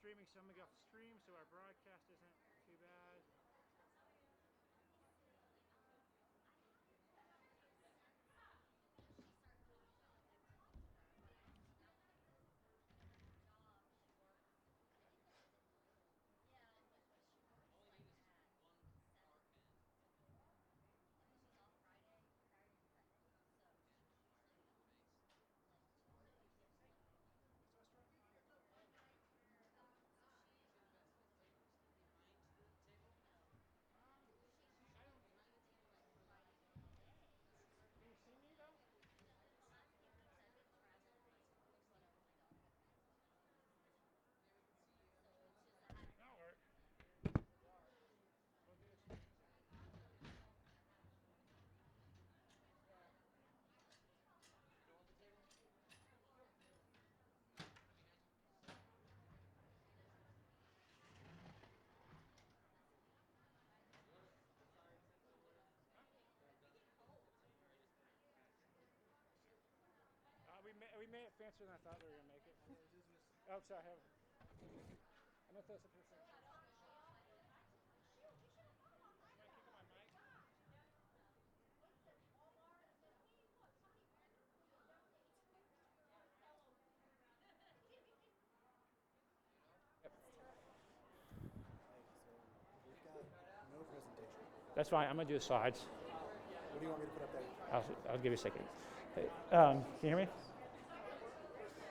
streaming, so I'm gonna get off the stream so our broadcast isn't too bad. Can you see me though? That'll work. We'll do this. We made it fancier than I thought we were gonna make it. Oh, sorry. I'm gonna throw some for the same. We've got no presentation. That's fine. I'm gonna do the slides. What do you want me to put up there? I'll give you a second. Hey, can you hear me?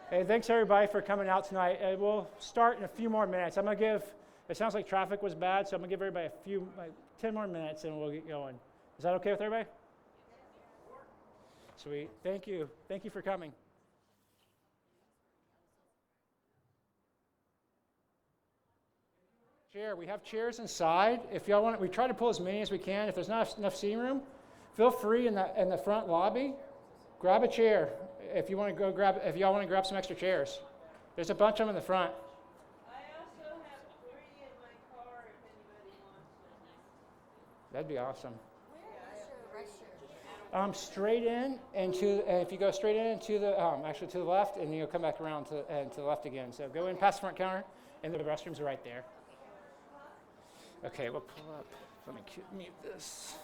Hey, thanks everybody for coming out tonight. We'll start in a few more minutes. I'm gonna give. It sounds like traffic was bad, so I'm gonna give everybody a few, like 10 more minutes, and we'll get going. Is that okay with everybody? Sweet. Thank you. Thank you for coming. Chair. We have chairs inside. If y'all want, we try to pull as many as we can. If there's not enough seating room, feel free in the front lobby. Grab a chair if you want to go grab. If y'all want to grab some extra chairs, there's a bunch of them in the front. I also have 3 in my car if anybody wants them. That'd be awesome. Where is your restroom? Straight in and if you go straight in to the actually to the left, and you'll come back around to the left again. So go in past the front counter, and the restrooms are right there. Okay, we'll pull up. Let me mute this.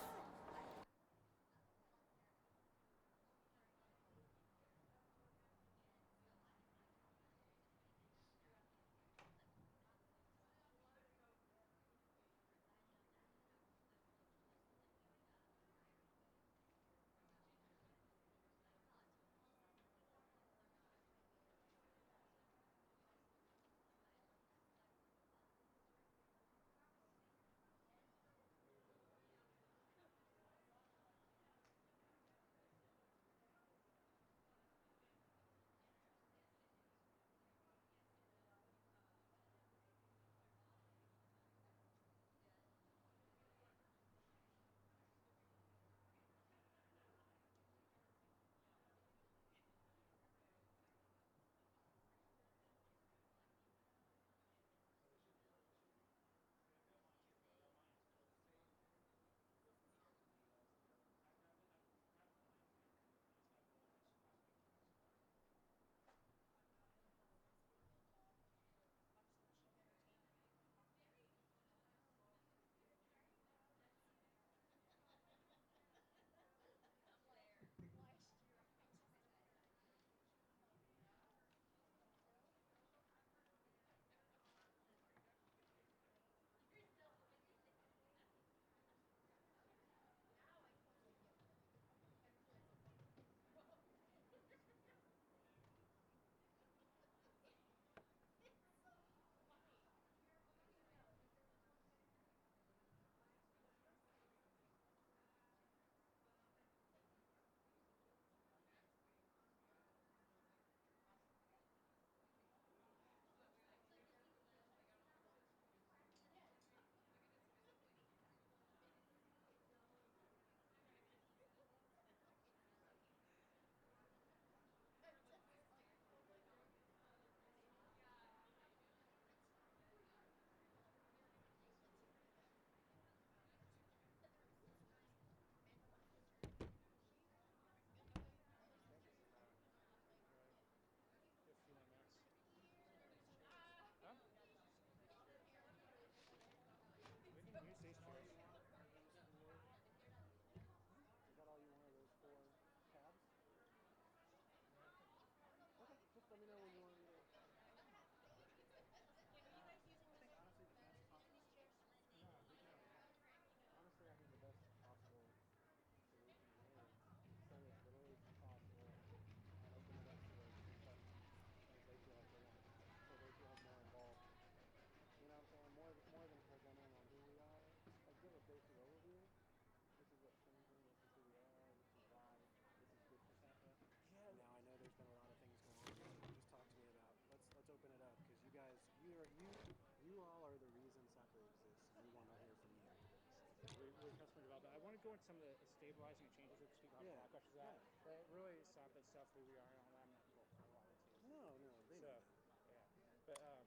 well, but I want to go into some of the stabilizing changes that speak about Yeah, questions that. But really, it's not that stuff who we are and all that. I'm not going for a lot of it. No, they So, know that. yeah. But,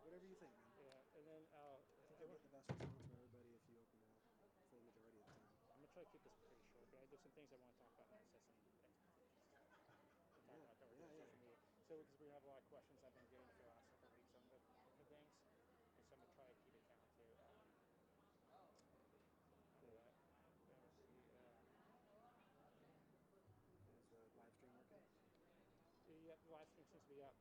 Whatever you think, man. yeah, and then I think you'll get the best response from everybody if you open it up for the majority of the time. I'm going to try to keep this pretty short, but there's some things I want to talk about and set some expectations. We'll talk about that with social media. So, because we have a lot of questions I've been getting for the last couple of weeks on the different things, and so I'm going to try to keep it down to that. Let's see. Is the live stream working? Yeah, the live stream seems to be up.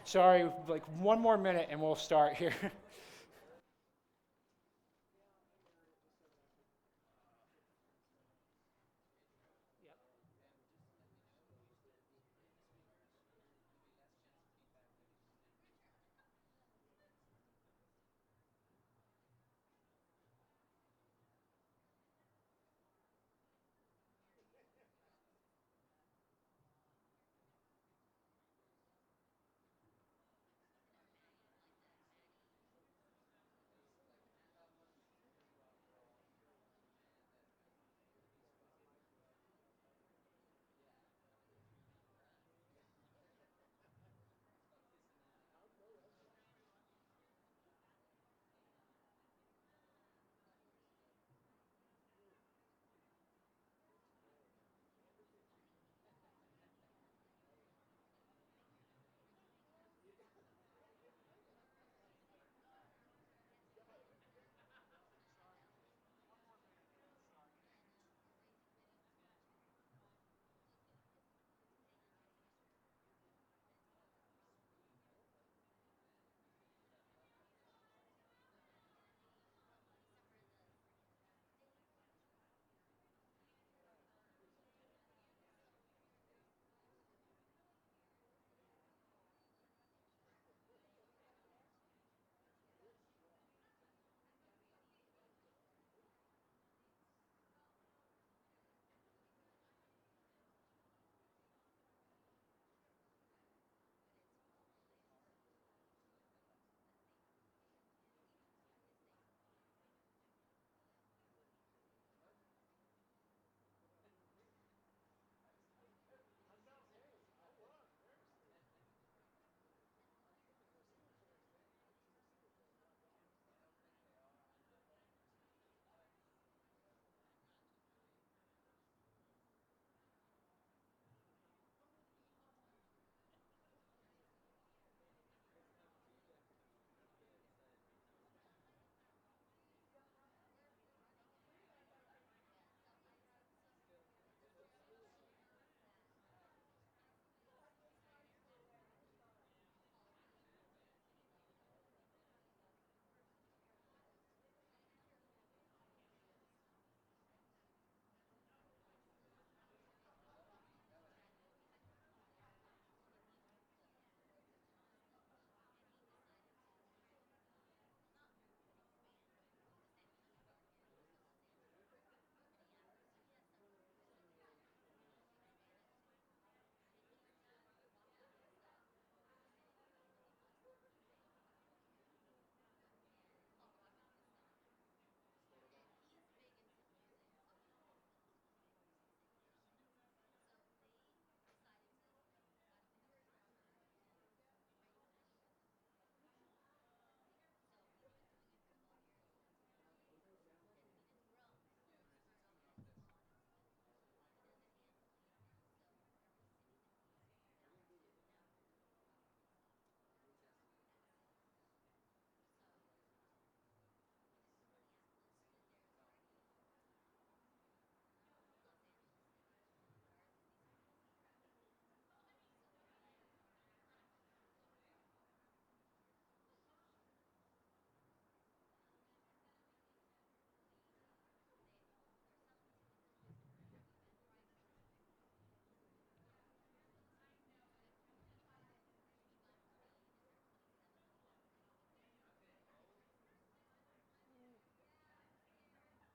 Sorry, like one more minute and we'll start here.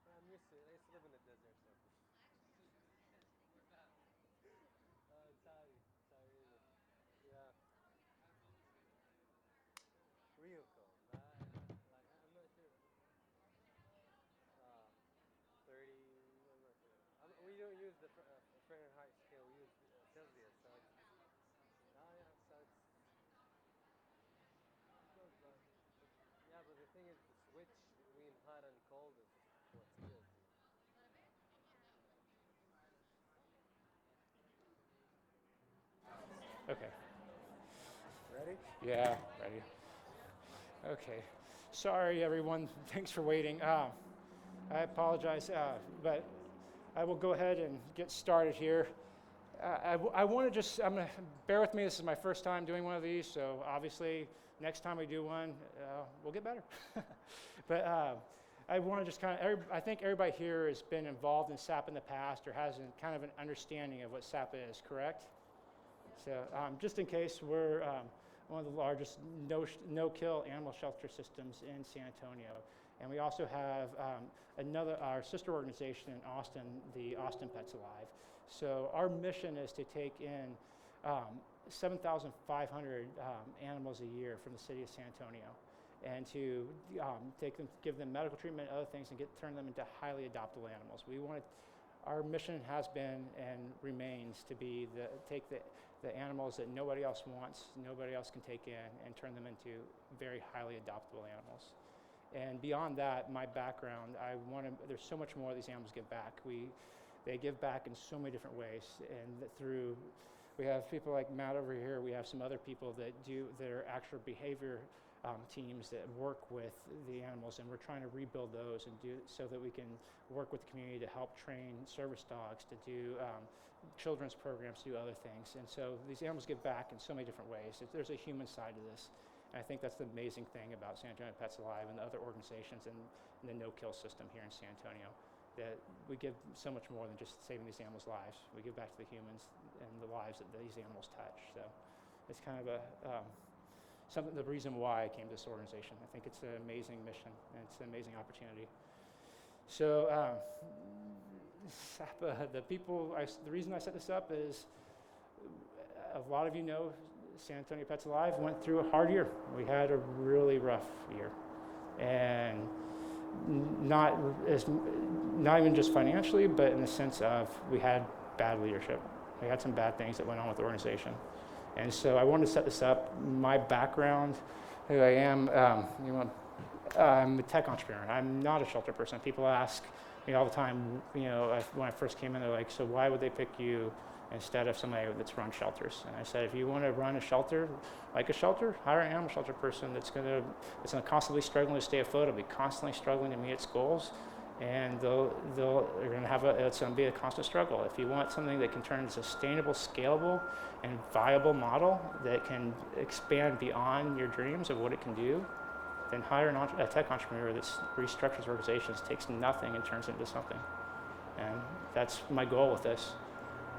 Yeah, I'm used to it. I used to live in the desert, so. Saudi. Saudi Arabia. Yeah. Real cold. I'm not sure. 30. I'm not sure. We don't use the Fahrenheit scale. We use Celsius. So it's. Oh yeah. So it's not bad. But, yeah, but the thing is, the switch between hot and cold is what kills you. Okay. Ready? Yeah, ready. Okay. Sorry, everyone. Thanks for waiting. I apologize, but I will go ahead and get started here. I want to just, bear with me, this is my first time doing one of these, so obviously next time we do one, we'll get better. But I want to just I think everybody here has been involved in SAP in the past or has kind of an understanding of what SAP is, correct? So just in case, we're one of the largest no-kill animal shelter systems in San Antonio. And we also have our sister organization in Austin, the Austin Pets Alive. So our mission is to take in 7,500 animals a year from the city of San Antonio, and to give them medical treatment and other things, and turn them into highly adoptable animals. Our mission has been and remains to be take the animals that nobody else wants, nobody else can take in, and turn them into very highly adoptable animals. And beyond that, my background, there's so much more these animals give back. They give back in so many different ways, and we have people like Matt over here. We have some other people that are actual behavior teams that work with the animals, and we're trying to rebuild those and do so that we can work with the community to help train service dogs, to do children's programs, to do other things. And so these animals give back in so many different ways. There's a human side to this. And I think that's the amazing thing about San Antonio Pets Alive and the other organizations and the no-kill system here in San Antonio, that we give so much more than just saving these animals' lives. We give back to the humans and the lives that these animals touch. So it's kind of the reason why I came to this organization. I think it's an amazing mission, and it's an amazing opportunity. So SAPA, the reason I set this up is, a lot of you know San Antonio Pets Alive went through a hard year. We had a really rough year, and not even just financially, but in the sense of we had bad leadership. We had some bad things that went on with the organization. And so I wanted to set this up. My background, who I am, I'm a tech entrepreneur. I'm not a shelter person. People ask me all the time, when I first came in, they're like, so why would they pick you instead of somebody that's run shelters? And I said, if you want to run a shelter, like a shelter, hire an animal shelter person that's going to constantly struggling to stay afloat, it'll be constantly struggling to meet its goals, and it's going to be a constant struggle. If you want something that can turn into a sustainable, scalable, and viable model that can expand beyond your dreams of what it can do, then hire a tech entrepreneur that restructures organizations, takes nothing and turns it into something. And that's my goal with this.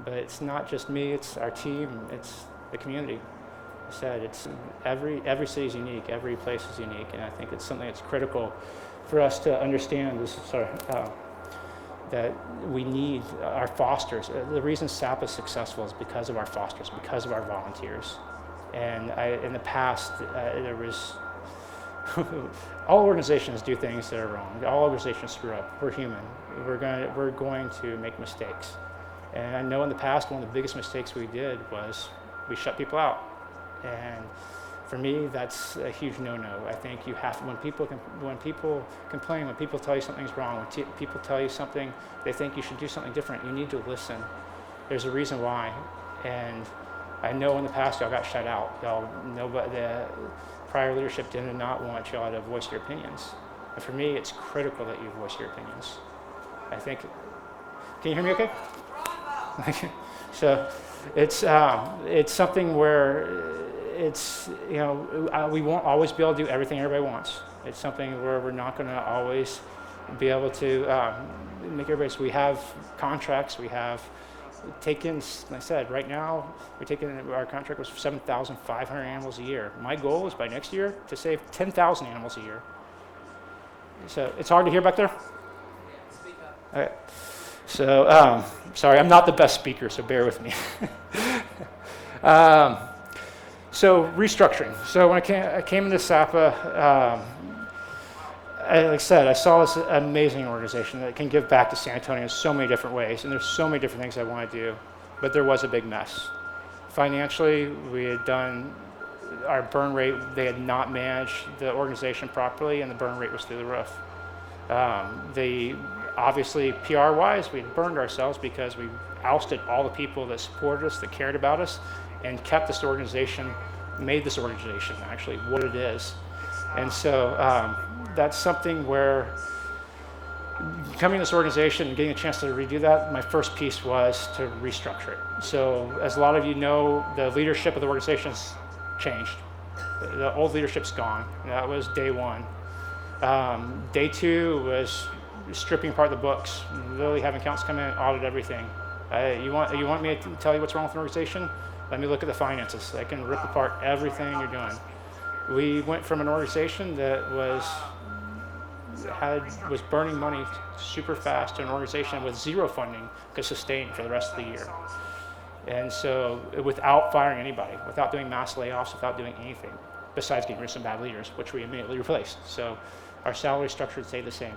But it's not just me, it's our team, it's the community. I said, it's every city is unique, every place is unique, and I think it's something that's critical for us to understand that we need our fosters. The reason SAP is successful is because of our fosters, because of our volunteers. And in the past, there was all organizations do things that are wrong. All organizations screw up. We're human. We're going to make mistakes. And I know in the past, one of the biggest mistakes we did was we shut people out. And for me, that's a huge no-no. I think you have to, when people complain, when people tell you something's wrong, when people tell you something, they think you should do something different, you need to listen. There's a reason why. And I know in the past, y'all got shut out. The prior leadership did not want y'all to voice your opinions. And for me, it's critical that you voice your opinions. I think, can you hear me okay? So it's something where we won't always be able to do everything everybody wants. It's something where we're not going to always be able to make everybody. So we have contracts. We have taken, like I said, right now our contract was for 7,500 animals a year. My goal is by next year to save 10,000 animals a year. So it's hard to hear back there? Speak up. All right. So, sorry, I'm not the best speaker, so bear with me. So restructuring. So when I came into SAPA, like I said, I saw this amazing organization that can give back to San Antonio in so many different ways, and there's so many different things I want to do, but there was a big mess. Financially, we had done our burn rate, they had not managed the organization properly, and the burn rate was through the roof. Obviously, PR-wise, we had burned ourselves because we ousted all the people that supported us, that cared about us, and kept this organization, made this organization actually what it is. And so that's something where coming to this organization and getting a chance to redo that, my first piece was to restructure it. So as a lot of you know, the leadership of the organization has changed. The old leadership's gone. That was day one. Day two was stripping apart the books, literally having accountants come in and audit everything. You want me to tell you what's wrong with the organization? Let me look at the finances. I can rip apart everything you're doing. We went from an organization that was burning money super fast to an organization with zero funding could sustain for the rest of the year. And so without firing anybody, without doing mass layoffs, without doing anything, besides getting rid of some bad leaders, which we immediately replaced. So our salary structure stayed the same.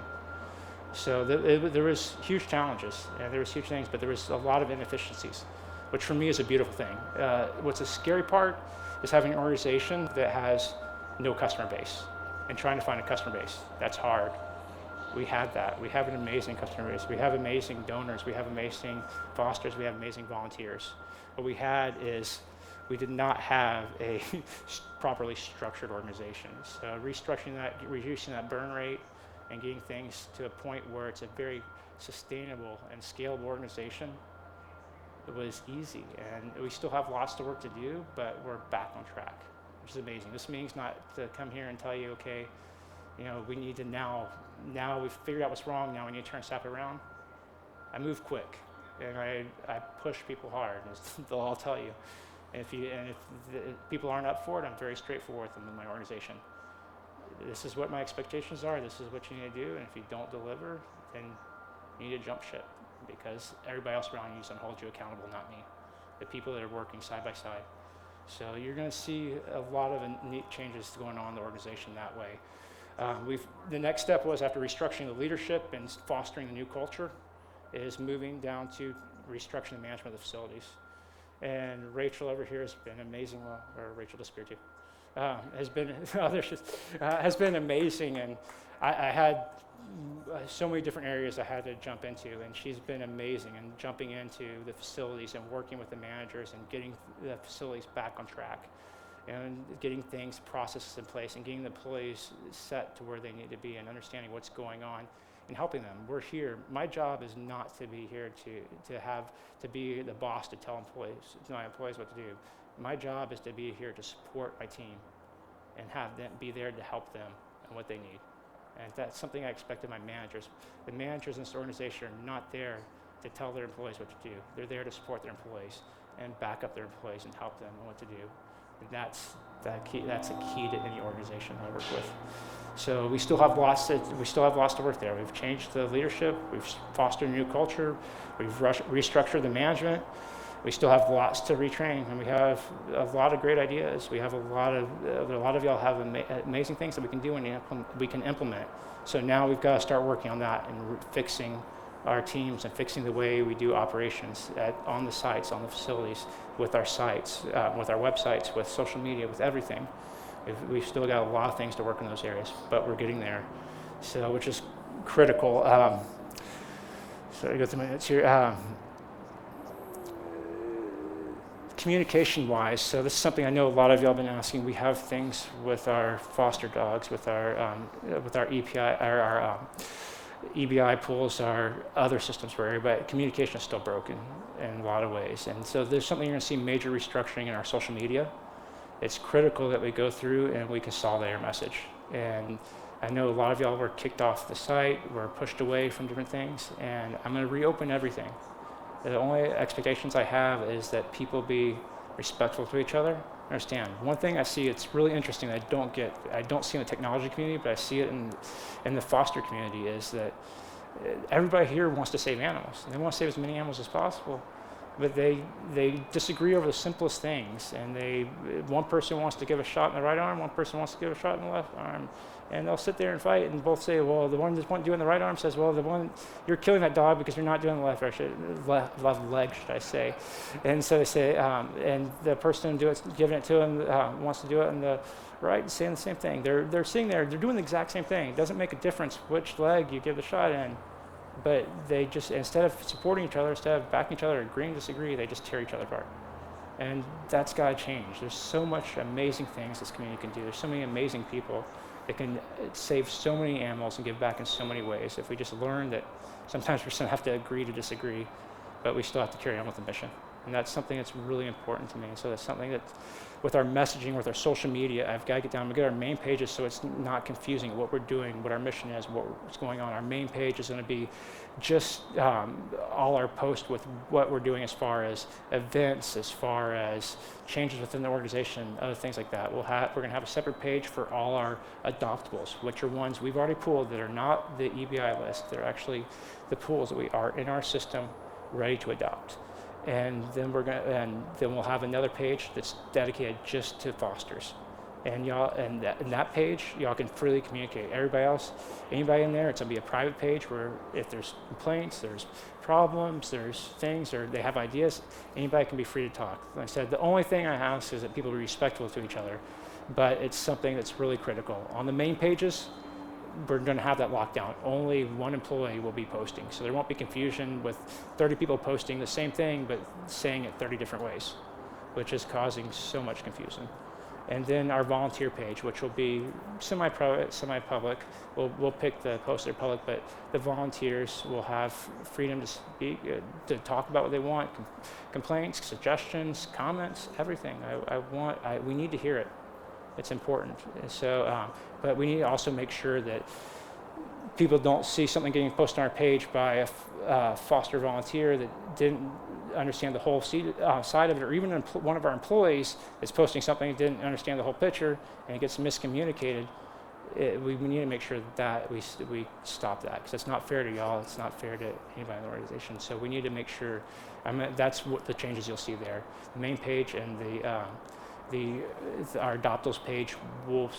So there was huge challenges, and there was huge things, but there was a lot of inefficiencies, which for me is a beautiful thing. What's the scary part is having an organization that has no customer base and trying to find a customer base. That's hard. We had that. We have an amazing customer base. We have amazing donors. We have amazing fosters. We have amazing volunteers. What we had is we did not have a properly structured organization. So restructuring that, reducing that burn rate, and getting things to a point where it's a very sustainable and scalable organization, it was easy. And we still have lots of work to do, but we're back on track, which is amazing. This meeting's not to come here and tell you, okay, you know, we need to now we've figured out what's wrong, now we need to turn stuff around. I move quick, and I push people hard, as they'll all tell you. And if the people aren't up for it, I'm very straightforward with them in my organization. This is what my expectations are, this is what you need to do, and if you don't deliver, then you need to jump ship, because everybody else around you is going to hold you accountable, not me. The people that are working side by side. So you're going to see a lot of neat changes going on in the organization that way. The next step was, after restructuring the leadership and fostering the new culture, is moving down to restructuring the management of the facilities. And Rachel over here has been amazing, or Rachel disappeared too, has been amazing, and I had so many different areas I had to jump into, and she's been amazing in jumping into the facilities and working with the managers and getting the facilities back on track, and getting things, processes in place, and getting the employees set to where they need to be, and understanding what's going on and helping them. We're here. My job is not to be here to be the boss to tell my employees what to do. My job is to be here to support my team and have them be there to help them and what they need. And that's something I expect of my managers. The managers in this organization are not there to tell their employees what to do. They're there to support their employees and back up their employees and help them on what to do. And that's a key to any organization I work with. So we still have lots to work there. We've changed the leadership, we've fostered a new culture, we've restructured the management. We still have lots to retrain, and we have a lot of great ideas. We have a lot of y'all have amazing things that we can do and we can implement. So now we've got to start working on that and fixing our teams and fixing the way we do operations on the sites, on the facilities, with our sites, with our websites, with social media, with everything. We've still got a lot of things to work in those areas, but we're getting there. So, which is critical. So I go through my notes here. Communication-wise, so this is something I know a lot of y'all have been asking. We have things with our foster dogs, with our EPI, our EBI pools, our other systems for everybody. Communication is still broken in a lot of ways, and so there's something you're going to see major restructuring in our social media. It's critical that we go through and we consolidate our message. And I know a lot of y'all were kicked off the site, were pushed away from different things, and I'm going to reopen everything. The only expectations I have is that people be respectful to each other. Understand, one thing I see, it's really interesting, I don't see in the technology community, but I see it in the foster community, is that everybody here wants to save animals. They want to save as many animals as possible, but they disagree over the simplest things. And one person wants to give a shot in the right arm, one person wants to give a shot in the left arm. And they'll sit there and fight and both say, well, the one that's doing the right arm says, well, you're killing that dog because you're not doing the left leg, should I say. And so they say, and the person giving it to him wants to do it on the right, saying the same thing. They're sitting there, they're doing the exact same thing. It doesn't make a difference which leg you give the shot in, but they just, instead of supporting each other, instead of backing each other, agreeing to disagree, they just tear each other apart. And that's got to change. There's so much amazing things this community can do. There's so many amazing people. It can save so many animals and give back in so many ways if we just learn that sometimes we're going to have to agree to disagree, but we still have to carry on with the mission. And that's something that's really important to me. So that's something that, with our messaging, with our social media, I've got to get down and get our main pages so it's not confusing what we're doing, what our mission is, what's going on. Our main page is going to be just all our posts with what we're doing as far as events, as far as changes within the organization, other things like that. We're going to have a separate page for all our adoptables, which are ones we've already pulled that are not the EBI list. They're actually the pools that we are in our system ready to adopt. And then we'll have another page that's dedicated just to fosters. And y'all, and that page, y'all can freely communicate. Everybody else, anybody in there, it's gonna be a private page where if there's complaints, there's problems, there's things, or they have ideas, anybody can be free to talk. Like I said, the only thing I ask is that people be respectful to each other, but it's something that's really critical. On the main pages, we're going to have that lockdown. Only one employee will be posting. So there won't be confusion with 30 people posting the same thing, but saying it 30 different ways, which is causing so much confusion. And then our volunteer page, which will be semi-private, semi-public. We'll pick the posts that are public, but the volunteers will have freedom to speak, to talk about what they want, complaints, suggestions, comments, everything. We need to hear it. It's important. So, but we need to also make sure that people don't see something getting posted on our page by a foster volunteer that didn't understand the whole side of it, or even one of our employees is posting something that didn't understand the whole picture and it gets miscommunicated. We need to make sure that we stop that, because it's not fair to y'all, it's not fair to anybody in the organization. So we need to make sure, that's what the changes you'll see there. The main page and our adoptables page will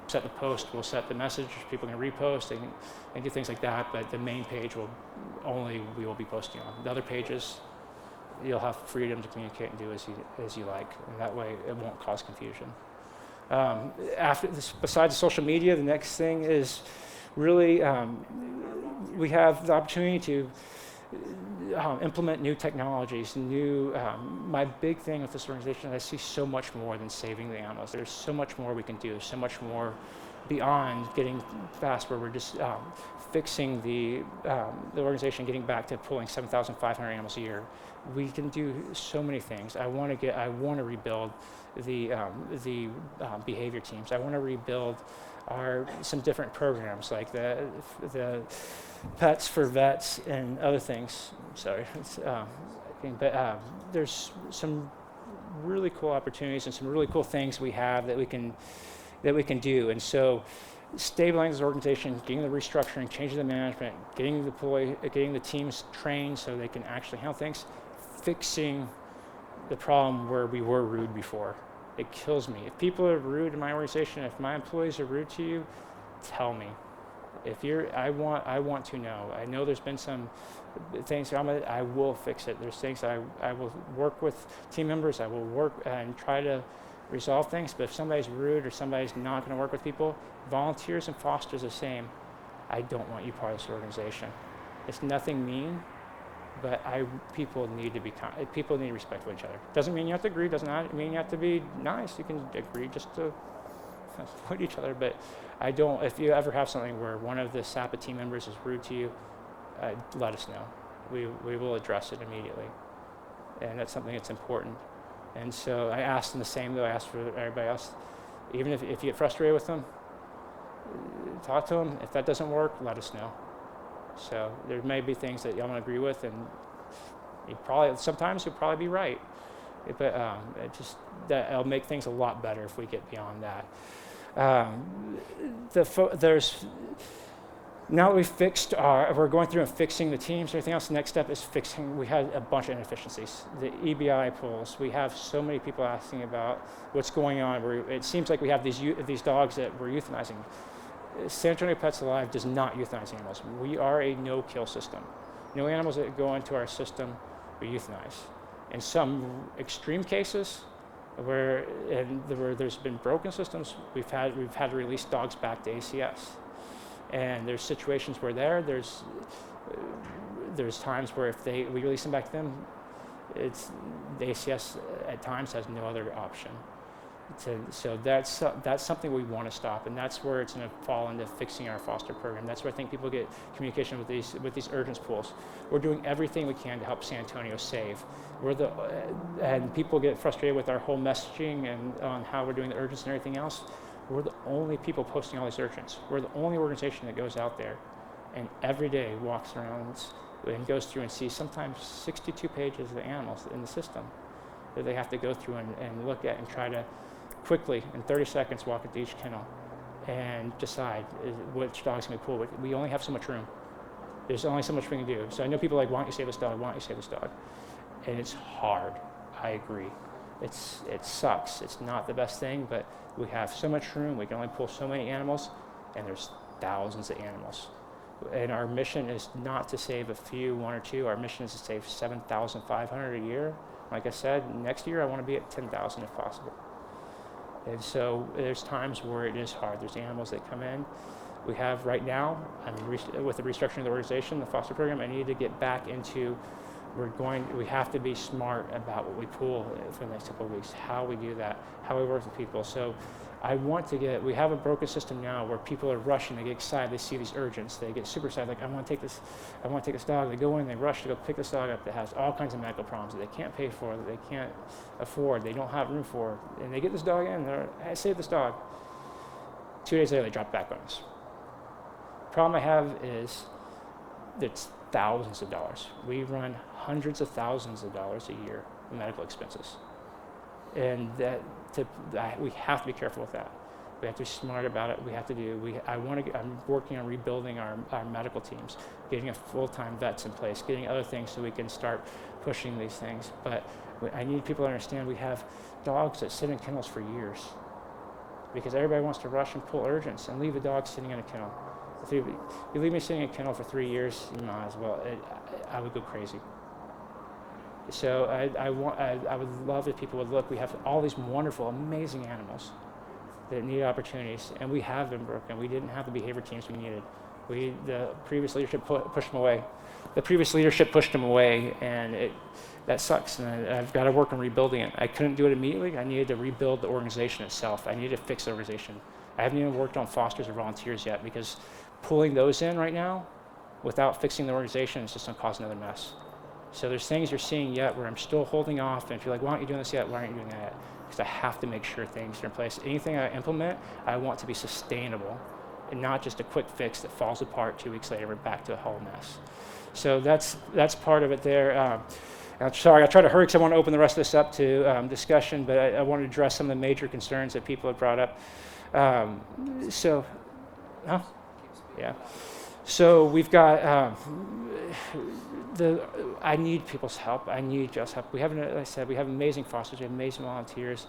set the post, we'll set the message, people can repost and do things like that, but the main page we will be posting on. The other pages, you'll have freedom to communicate and do as you like, and that way it won't cause confusion. After this, besides social media, the next thing is really we have the opportunity to implement new technologies, my big thing with this organization is I see so much more than saving the animals. There's so much more we can do, so much more beyond getting fast, where we're just fixing the organization, getting back to pulling 7,500 animals a year. We can do so many things. I want to rebuild the behavior teams. I want to rebuild some different programs like the pets for vets and other things. Sorry, but there's some really cool opportunities and some really cool things we have that we can do. And so, stabilizing this organization, getting the restructuring, changing the management, getting the teams trained so they can actually handle things, fixing the problem where we were rude before. It kills me. If people are rude in my organization, if my employees are rude to you, tell me. I want to know. I know there's been some things, I will fix it. There's things I will work with team members, I will work and try to resolve things, but if somebody's rude or somebody's not going to work with people, volunteers and fosters the same. I don't want you part of this organization. It's nothing mean, but people need to be people need to respect each other. Doesn't mean you have to agree, doesn't mean you have to be nice. You can agree just to avoid each other, but if you ever have something where one of the SAPA team members is rude to you, let us know. We will address it immediately. And that's something that's important. And so I asked them the same though I asked for everybody else. Even if you get frustrated with them, talk to them. If that doesn't work, let us know. So there may be things that y'all don't agree with, and sometimes you'll probably be right. But it'll make things a lot better if we get beyond that. Now that we've fixed we're going through and fixing the teams, everything else, the next step is fixing, we had a bunch of inefficiencies. The EBI pools, we have so many people asking about what's going on. It seems like we have these dogs that we're euthanizing. San Antonio Pets Alive does not euthanize animals. We are a no-kill system. No animals that go into our system, we euthanize. In some extreme cases, where there's been broken systems, we've had to release dogs back to ACS. And there's situations where there's times where if we release them back to them, the ACS at times has no other option. So that's something we want to stop, and that's where it's going to fall into fixing our foster program. That's where I think people get communication with these urgence pools. We're doing everything we can to help San Antonio save. And people get frustrated with our whole messaging and on how we're doing the urgence and everything else. We're the only people posting all these urgents. We're the only organization that goes out there and every day walks around and goes through and sees sometimes 62 pages of animals in the system that they have to go through and look at and try to quickly, in 30 seconds, walk into each kennel and decide which dog's going to be pulled with. We only have so much room. There's only so much we can do. So I know people are like, why don't you save this dog? Why don't you save this dog? And it's hard. I agree. It sucks. It's not the best thing, but we have so much room. We can only pull so many animals, and there's thousands of animals. And our mission is not to save a few, one or two. Our mission is to save 7,500 a year. Like I said, next year I want to be at 10,000 if possible. And so there's times where it is hard. There's animals that come in. We have right now, with the restructuring of the organization, the foster program, I need to get back into, we have to be smart about what we pull for the next couple of weeks, how we do that, how we work with people. So we have a broken system now where people are rushing, they get excited, they see these urgents, they get super excited, like I want to take this dog. They go in, they rush to go pick this dog up that has all kinds of medical problems that they can't pay for, that they can't afford, they don't have room for, and they get this dog in, they're, hey, save this dog. 2 days later, they drop back on us. The problem I have is it's thousands of dollars. We run hundreds of thousands of dollars a year in medical expenses. And we have to be careful with that. We have to be smart about it. We have to I'm working on rebuilding our medical teams, getting a full-time vets in place, getting other things so we can start pushing these things. But I need people to understand we have dogs that sit in kennels for years because everybody wants to rush and pull urgents and leave a dog sitting in a kennel. If you leave me sitting in a kennel for 3 years, you might as well. I would go crazy. So I would love if people would look. We have all these wonderful, amazing animals that need opportunities, and we have been broken. We didn't have the behavior teams we needed. The previous leadership pushed them away. The previous leadership pushed them away, and that sucks. And I've got to work on rebuilding it. I couldn't do it immediately. I needed to rebuild the organization itself. I needed to fix the organization. I haven't even worked on fosters or volunteers yet because pulling those in right now without fixing the organization is just going to cause another mess. So there's things you're seeing yet where I'm still holding off, and if you're like, why aren't you doing this yet? Why aren't you doing that yet? Because I have to make sure things are in place. Anything I implement, I want to be sustainable and not just a quick fix that falls apart 2 weeks later, we're back to a whole mess. So that's part of it there. I'm sorry, I try to hurry because I want to open the rest of this up to discussion, but I want to address some of the major concerns that people have brought up. So we've got I need people's help. I need Jeff's help. We have, like I said, we have amazing fosters. We have amazing volunteers.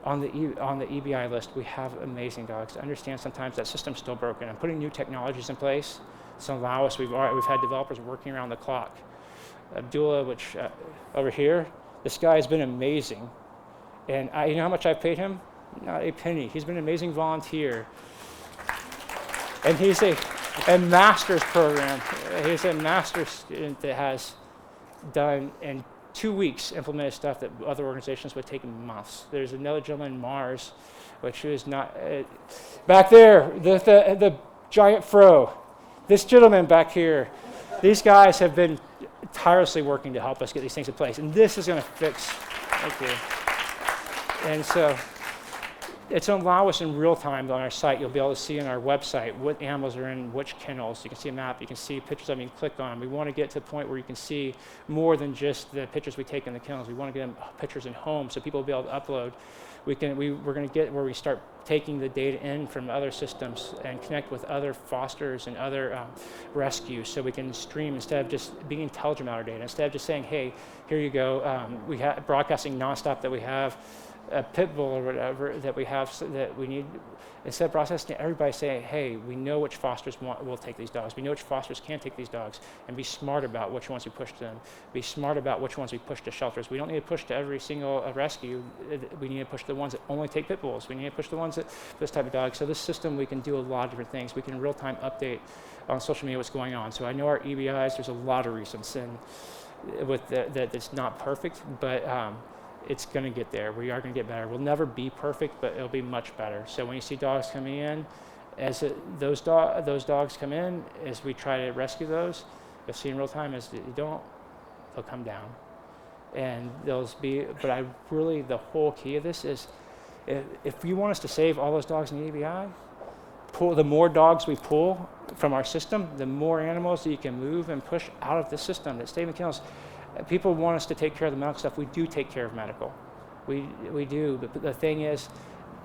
On the EBI list, we have amazing dogs. I understand sometimes that system's still broken. I'm putting new technologies in place to allow us. We've had developers working around the clock. Abdullah, which over here, this guy has been amazing. And you know how much I've paid him? Not a penny. He's been an amazing volunteer. And he's a master's program. He's a master's student that has done in 2 weeks implemented stuff that other organizations would take months. There's another gentleman, Mars, which is not back there. The giant fro. This gentleman back here. These guys have been tirelessly working to help us get these things in place, and this is going to fix. Thank you. And so it's going to allow us in real time on our site. You'll be able to see on our website what animals are in which kennels. You can see a map. You can see pictures of them. You can click on them. We want to get to the point where you can see more than just the pictures we take in the kennels. We want to get them pictures in homes so people will be able to upload. We're going to get where we start taking the data in from other systems and connect with other fosters and other rescues so we can stream instead of just being intelligent about our data. Instead of just saying, hey, here you go. We have broadcasting nonstop that we have a pit bull or whatever that we have so that we need. Instead of processing, everybody saying, hey, we know which fosters will take these dogs. We know which fosters can take these dogs, and be smart about which ones we push to them. Be smart about which ones we push to shelters. We don't need to push to every single rescue. We need to push the ones that only take pit bulls. We need to push the ones that this type of dog. So this system, we can do a lot of different things. We can real-time update on social media what's going on. So I know our EBIs, there's a lot of reasons and with that's not perfect, but it's going to get there. We are going to get better. We'll never be perfect, but it'll be much better. So when you see dogs coming in, those dogs come in, as we try to rescue those, you'll see in real time as you don't, they'll come down. And those be, but the whole key of this is, if you want us to save all those dogs in the EBI, the more dogs we pull from our system, the more animals that you can move and push out of the system that stay in the kennels. People want us to take care of the medical stuff. We do take care of medical. We do, but the thing is,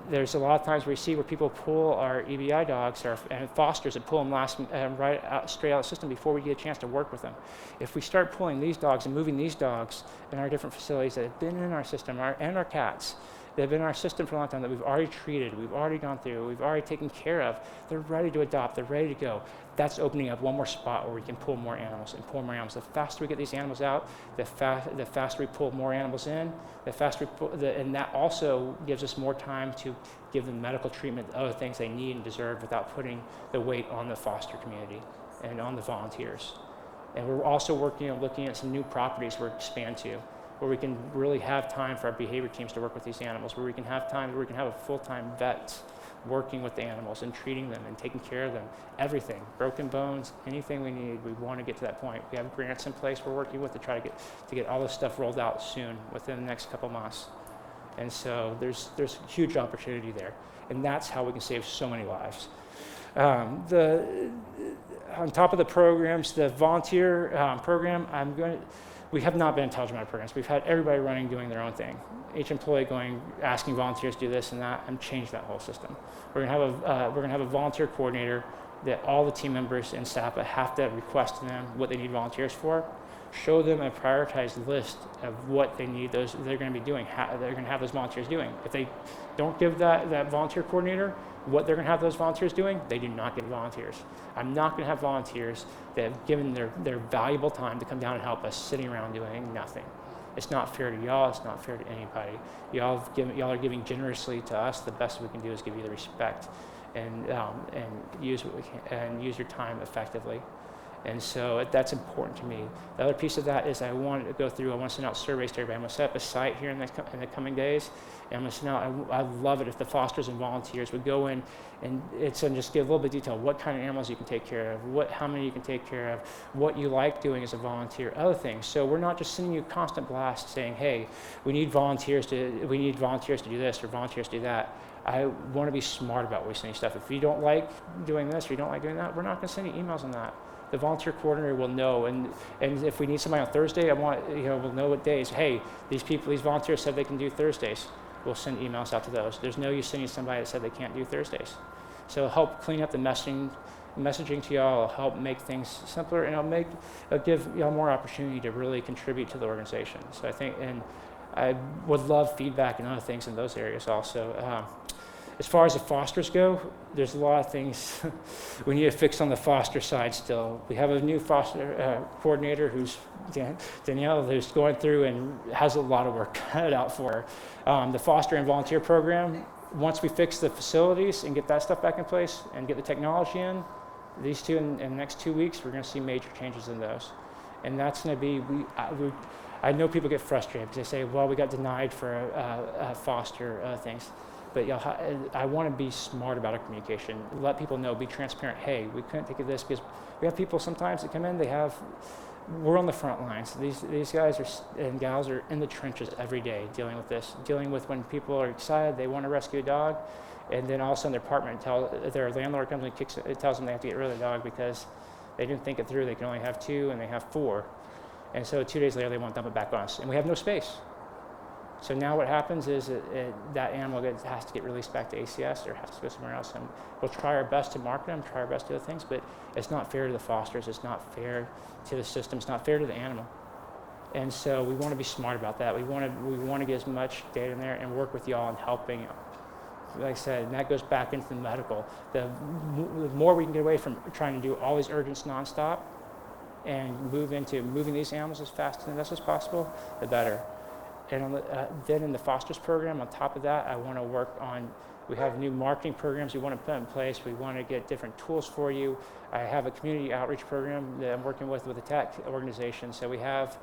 there's a lot of times we see where people pull our EBI dogs and fosters and pull them right out, straight out of the system before we get a chance to work with them. If we start pulling these dogs and moving these dogs in our different facilities that have been in our system, and our cats, that have been in our system for a long time, that we've already treated, we've already gone through, we've already taken care of, they're ready to adopt, they're ready to go. That's opening up one more spot where we can pull more animals and pull more animals. The faster we get these animals out, the faster we pull more animals in, the faster we pull, and that also gives us more time to give them medical treatment, other things they need and deserve without putting the weight on the foster community and on the volunteers. And we're also working on looking at some new properties we're expand to, where we can really have time for our behavior teams to work with these animals, where we can have time, where we can have a full-time vet working with the animals and treating them and taking care of them, everything, broken bones, anything we need. We want to get to that point. We have grants in place we're working with to try to get all this stuff rolled out soon, within the next couple months. And so there's huge opportunity there, and that's how we can save so many lives. On top of the programs, the volunteer program, we have not been intelligent about programs. We've had everybody running, doing their own thing. Each employee going, asking volunteers to do this and that, and change that whole system. We're gonna have a volunteer coordinator that all the team members in SAPA have to request to them what they need volunteers for. Show them a prioritized list of what they need they're going to be doing, they're going to have those volunteers doing. If they don't give that volunteer coordinator what they're going to have those volunteers doing, they do not get volunteers. I'm not going to have volunteers that have given their valuable time to come down and help us sitting around doing nothing. It's not fair to y'all, it's not fair to anybody. Y'all are giving generously to us. The best we can do is give you the respect and use what we can, and use your time effectively. And so that's important to me. The other piece of that is I want to send out surveys to everybody. I'm going to set up a site here in the coming days, and I'm going to send out, I'd love it if the fosters and volunteers would go in and just give a little bit of detail, what kind of animals you can take care of, how many you can take care of, what you like doing as a volunteer, other things. So we're not just sending you constant blasts saying, hey, we need volunteers to do this or volunteers to do that. I want to be smart about wasting stuff. If you don't like doing this or you don't like doing that, we're not going to send you emails on that. The volunteer coordinator will know, and if we need somebody on Thursday, we'll know what days. Hey, these volunteers said they can do Thursdays. We'll send emails out to those. There's no use sending somebody that said they can't do Thursdays. So it'll help clean up the messaging to y'all, it'll help make things simpler, and it'll give y'all more opportunity to really contribute to the organization. So I think, and I would love feedback and other things in those areas also. As far as the fosters go, there's a lot of things we need to fix on the foster side still. We have a new foster coordinator who's Danielle, who's going through and has a lot of work cut out for her. The foster and volunteer program, once we fix the facilities and get that stuff back in place and get the technology in, these two in the next 2 weeks, we're going to see major changes in those. And that's going to be, I know people get frustrated because they say, well, we got denied for foster things. But I want to be smart about our communication. Let people know, be transparent. Hey, we couldn't think of this because we have people sometimes that come in, we're on the front lines. These guys and gals are in the trenches every day dealing with this, dealing with when people are excited, they want to rescue a dog, and then all of a sudden their landlord comes and tells them they have to get rid of the dog because they didn't think it through. They can only have 2 and they have 4. And so 2 days later they want to dump it back on us, and we have no space. So now what happens is that animal has to get released back to ACS or has to go somewhere else. And we'll try our best to market them, try our best to do other things, but it's not fair to the fosters. It's not fair to the system. It's not fair to the animal. And so we want to be smart about that. We want to get as much data in there and work with y'all in helping. Like I said, and that goes back into the medical. The more we can get away from trying to do all these urgents nonstop and move into moving these animals as fast and as possible, the better. And then in the fosters program, on top of that, I want to work on, we have new marketing programs we want to put in place. We want to get different tools for you. I have a community outreach program that I'm working with a tech organization. So we have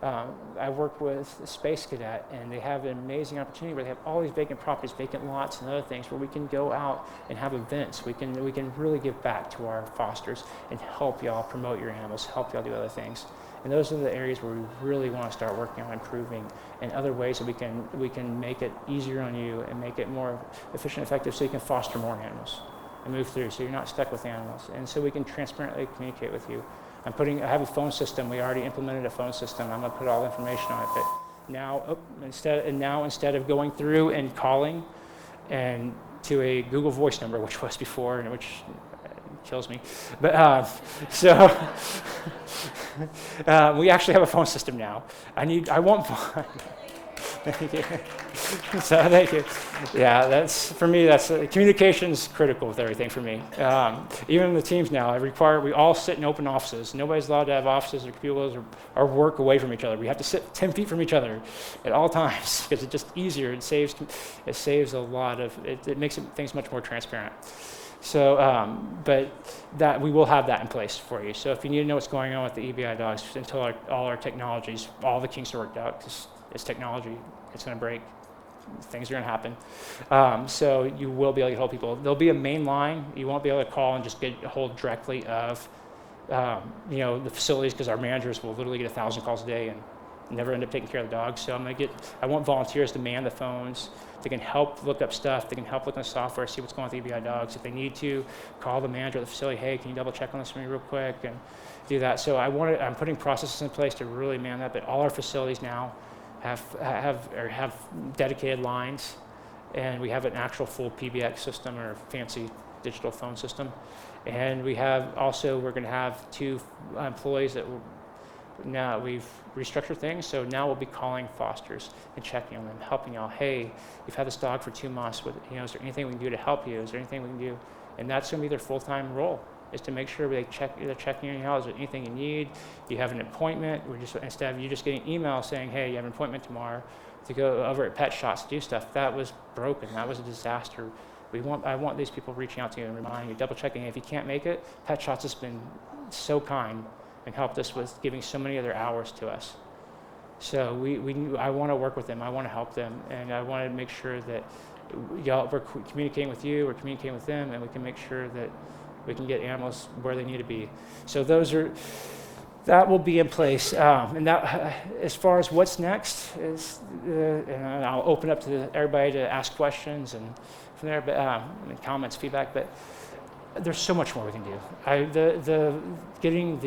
I work with Space Cadet, and they have an amazing opportunity where they have all these vacant properties, vacant lots, and other things where we can go out and have events. We can really give back to our fosters and help y'all promote your animals, help y'all do other things. And those are the areas where we really want to start working on improving, and other ways that we can make it easier on you and make it more efficient, effective, so you can foster more animals and move through, so you're not stuck with animals, and so we can transparently communicate with you. I have a phone system. We already implemented a phone system. I'm going to put all the information on it. But now, instead of going through and calling and to a Google Voice number, which was before, and which kills me, but we actually have a phone system now. I want one. Thank you. So thank you. Yeah, that's for me. That's communication's critical with everything for me. Even in the teams now, we all sit in open offices. Nobody's allowed to have offices or cubicles or work away from each other. We have to sit 10 feet from each other at all times because it's just easier. It saves a lot of. It makes things much more transparent. So, but that we will have that in place for you. So if you need to know what's going on with the EBI dogs until all our technologies, all the kinks are worked out, because it's technology, it's going to break. Things are going to happen. So you will be able to help people. There'll be a main line. You won't be able to call and just get a hold directly of the facilities, because our managers will literally get 1,000 calls a day and never end up taking care of the dogs. So I want volunteers to man the phones. They can help look up stuff. They can help look on the software, see what's going on with EBI dogs. If they need to, call the manager of the facility. Hey, can you double check on this for me real quick, and do that. So I'm putting processes in place to really man that. But all our facilities now have dedicated lines, and we have an actual full PBX system, or fancy digital phone system. And we're going to have 2 employees that now we've restructured things. So now we'll be calling fosters and checking on them, helping y'all. Hey, you've had this dog for 2 months. Is there anything we can do to help you? Is there anything we can do? And that's going to be their full-time role, is to make sure they're checking on you out. Is there anything you need? You have an appointment. Instead of you just getting emails saying, hey, you have an appointment tomorrow to go over at Pet Shots to do stuff, that was broken. That was a disaster. I want these people reaching out to you and reminding you, double checking. If you can't make it, Pet Shots has been so kind and helped us with giving so many other hours to us. So I want to work with them. I want to help them, and I want to make sure that we're communicating with you, we're communicating with them, and we can make sure that we can get animals where they need to be. So that will be in place. And that, as far as what's next, and I'll open up to everybody to ask questions and from there, and comments, feedback. But there's so much more we can do. Getting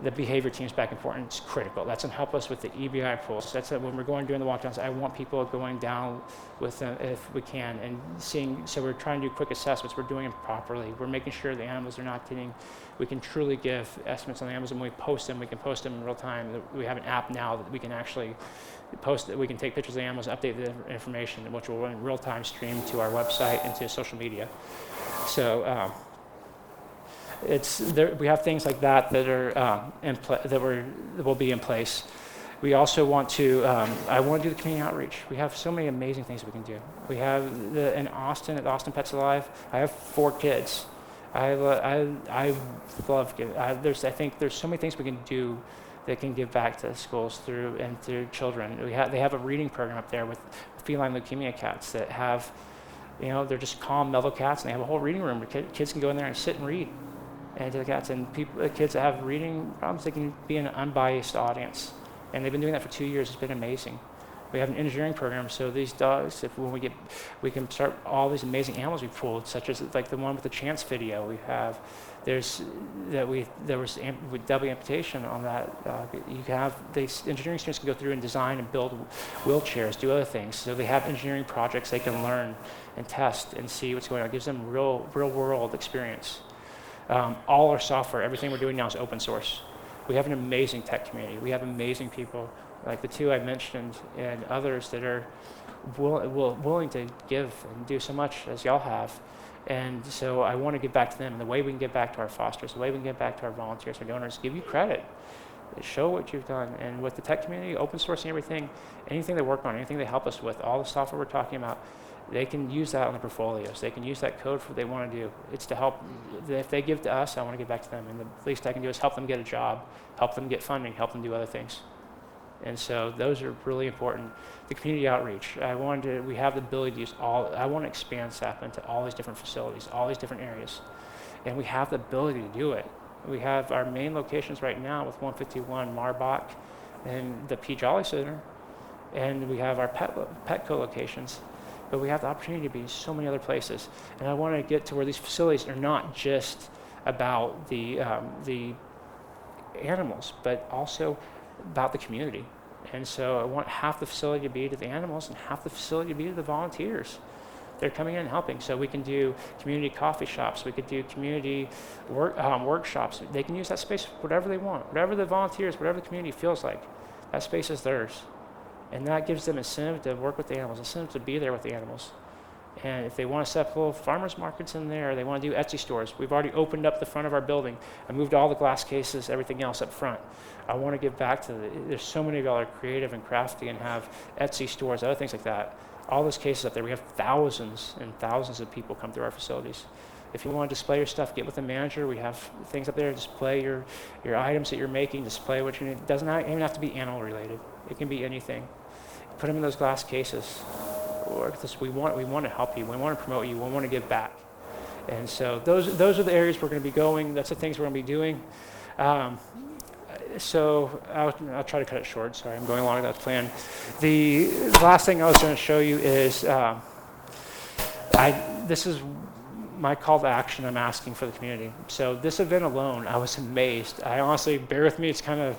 the behavior teams back and forth is critical. That's going to help us with the EBI pools. That's when we're going doing the walkdowns. I want people going down with them if we can, and seeing. So we're trying to do quick assessments. We're doing them properly. We're making sure the animals are not getting. We can truly give estimates on the animals, and when we post them, we can post them in real time. We have an app now that we can actually post. We can take pictures of the animals, update the information, which will in real time stream to our website and to social media. So. We have things like that are that will be in place. We also want to. I want to do the community outreach. We have so many amazing things we can do. We have in Austin at Austin Pets Alive. I have 4 kids. I love giving. I think there's so many things we can do that can give back to schools through children. They have a reading program up there with feline leukemia cats that have, they're just calm, mellow cats, and they have a whole reading room where kids can go in there and sit and read. And to the cats, and kids that have reading problems, they can be an unbiased audience, and they've been doing that for 2 years. It's been amazing. We have an engineering program, so these dogs, we can start all these amazing animals we pulled, such as like the one with the Chance video. We have, there was with double amputation on that. You have these engineering students can go through and design and build wheelchairs, do other things. So they have engineering projects they can learn and test and see what's going on. It gives them real world experience. All our software, everything we're doing now is open source. We have an amazing tech community. We have amazing people, like the 2 I mentioned, and others that are willing to give and do so much as y'all have. And so I want to give back to them. And the way we can give back to our fosters, the way we can give back to our volunteers, our donors, give you credit. Show what you've done. And with the tech community, open sourcing everything, anything they work on, anything they help us with, all the software we're talking about, they can use that on their portfolios. They can use that code for what they want to do. It's to help, if they give to us, I want to give back to them. And the least I can do is help them get a job, help them get funding, help them do other things. And so those are really important. The community outreach, we have the ability to use I want to expand SAPA into all these different facilities, all these different areas. And we have the ability to do it. We have our main locations right now with 151 Marbach and the P. Jolly Center, and we have our Petco locations. But we have the opportunity to be in so many other places. And I want to get to where these facilities are not just about the animals, but also about the community. And so I want half the facility to be to the animals and half the facility to be to the volunteers. They're coming in and helping. So we can do community coffee shops. We could do community workshops. They can use that space for whatever they want, whatever the volunteers, whatever the community feels like. That space is theirs. And that gives them incentive to work with the animals, incentive to be there with the animals. And if they want to set up little farmers markets in there, they want to do Etsy stores. We've already opened up the front of our building. I moved all the glass cases, everything else up front. I want to give back to there's so many of y'all are creative and crafty and have Etsy stores, other things like that. All those cases up there, we have thousands and thousands of people come through our facilities. If you want to display your stuff, get with the manager. We have things up there, display your items that you're making, display what you need. It doesn't even have to be animal related. It can be anything. Put them in those glass cases. We want to help you. We want to promote you. We want to give back. And so those are the areas we're going to be going. That's the things we're going to be doing. So I'll try to cut it short. Sorry, I'm going along with that plan. The last thing I was going to show you is this is my call to action I'm asking for the community. So this event alone, I was amazed. I honestly, bear with me, it's kind of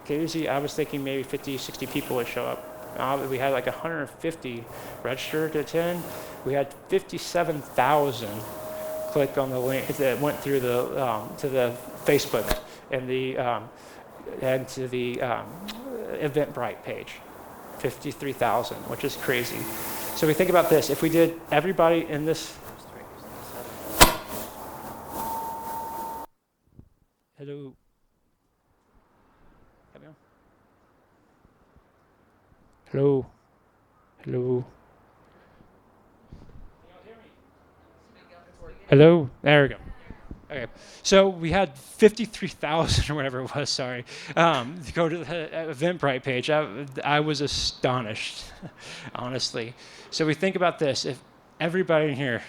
crazy. I was thinking maybe 50, 60 people would show up. We had like 150 registered to attend. We had 57,000 click on the link that went through to the Facebook and to the Eventbrite page. 53,000, which is crazy. So we think about this. If we did everybody in this. Hello. Hello. Hello. Hello. There we go. Okay. So we had 53,000 or whatever it was. Sorry. To go to the Eventbrite page, I was astonished, honestly. So we think about this. If everybody in here,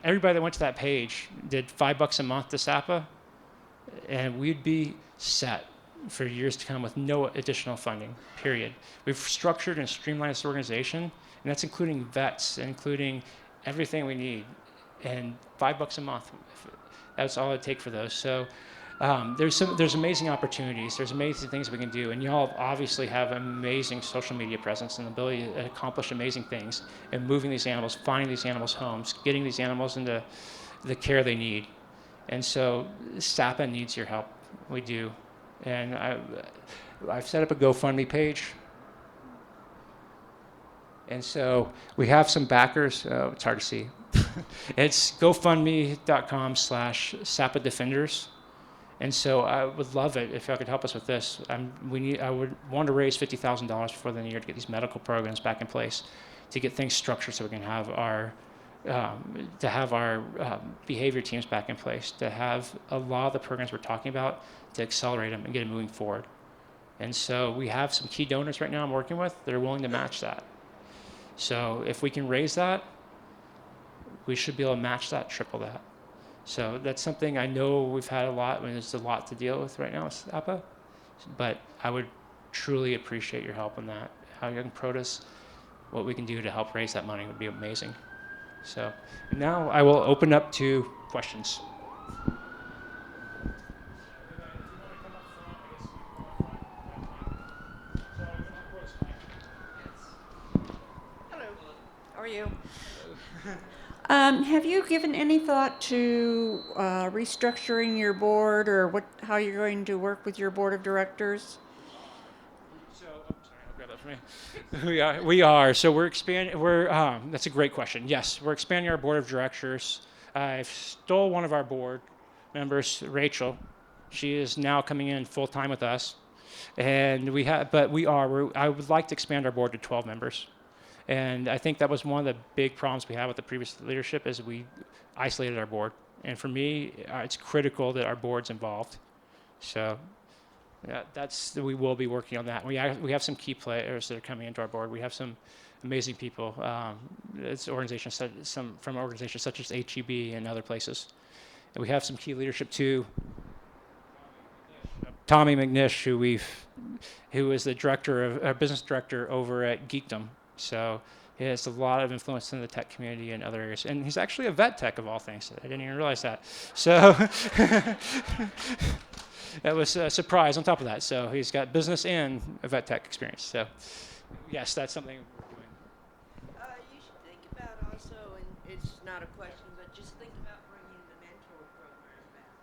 everybody that went to that page did $5 a month to SAPA, and we'd be set for years to come with no additional funding, period. We've structured and streamlined this organization, and that's including vets, including everything we need, and $5 a month. That's all it'd take for those. So there's amazing opportunities. There's amazing things we can do, and y'all obviously have amazing social media presence and the ability to accomplish amazing things in moving these animals, finding these animals homes, getting these animals into the care they need. And so SAPA needs your help. We do. And I've set up a GoFundMe page. And so we have some backers. It's hard to see. It's gofundme.com/SAPA Defenders. And so I would love it if y'all could help us with this. I would want to raise $50,000 before the end of the year to get these medical programs back in place, to get things structured so we can have our behavior teams back in place, to have a lot of the programs we're talking about, to accelerate them and get them moving forward. And so we have some key donors right now I'm working with that are willing to match that. So if we can raise that, we should be able to match that, triple that. So that's something I know we've had a lot, there's a lot to deal with right now with SAPA, but I would truly appreciate your help on that. How Young Protus, what we can do to help raise that money would be amazing. So now I will open up to questions. Hello. How are you? Have you given any thought to restructuring your board, or how you're going to work with your board of directors? So, sorry, I'll grab that for me. We are. So we're expanding. That's a great question. Yes, we're expanding our board of directors. I've stole one of our board members, Rachel. She is now coming in full time with us, and I would like to expand our board to 12 members. And I think that was one of the big problems we had with the previous leadership is we isolated our board. And for me, it's critical that our board's involved. So yeah, we will be working on that. We have some key players that are coming into our board. We have some amazing people. It's organizations from organizations such as HEB and other places. And we have some key leadership too. Tommy McNish, who is the business director over at Geekdom. So he has a lot of influence in the tech community and other areas. And he's actually a vet tech of all things. I didn't even realize that. So that was a surprise on top of that. So he's got business and a vet tech experience. So yes, that's something we're doing. You should think about also, and it's not a question, but just think about bringing the mentor program back.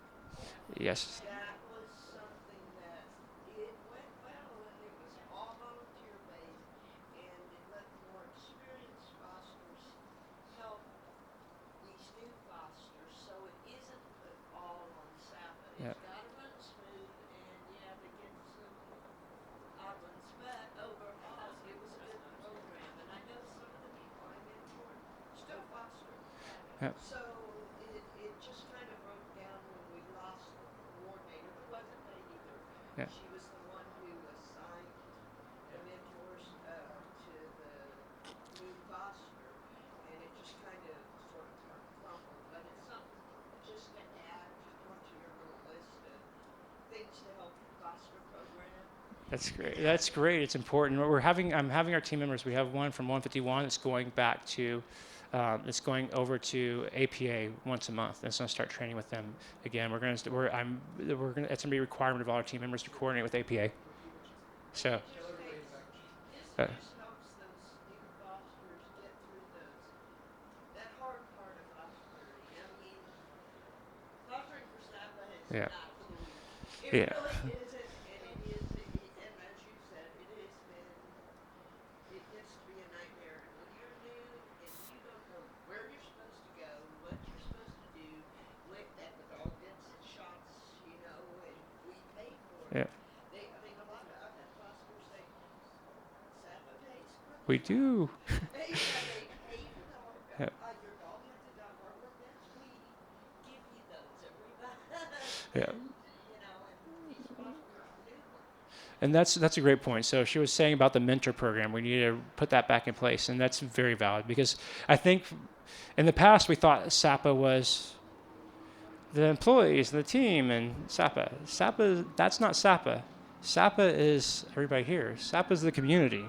Yes. That was something that it went well, and it was all volunteer based, and it let more experienced fosters help these new fosters, so it isn't put all on SAPA. Yeah. It's got to run smooth, and yeah, they get some odd ones, but overall, it was a good program, and I know some of the people I mentored still foster. Yeah. So it just kind of broke down when we lost the coordinator, who wasn't paid either. Yeah. She was the one who assigned the mentors to the new foster, and it just kind of sort of crumbled. But it's something just to add onto your little list of things to help your foster program. That's great. That's great. It's important. I'm having our team members. We have one from 151 that's going back to, it's going over to APA once a month. It's going to start training with them again. It's going to be a requirement of all our team members to coordinate with APA. So. This just helps those new fosters get through that hard part of fostering. I mean, fostering for SAPA is Yeah. not easy. It Yeah. really isn't, and and as you said, it gets to be a nightmare. And when you're new and you don't know where you're supposed to go, what you're supposed to do, that the dog gets its shots, and we pay for it. Yeah. A lot of other fosters say, SAPA pays for We do. They pay for the dog. Yeah. Your dog has a dog hardware vets. We give you those every month. Yeah. And these fosters do them. And that's a great point. So she was saying about the mentor program. We need to put that back in place, and that's very valid because I think in the past we thought SAPA was the employees and the team and SAPA. That's not SAPA. SAPA is everybody here. SAPA is the community,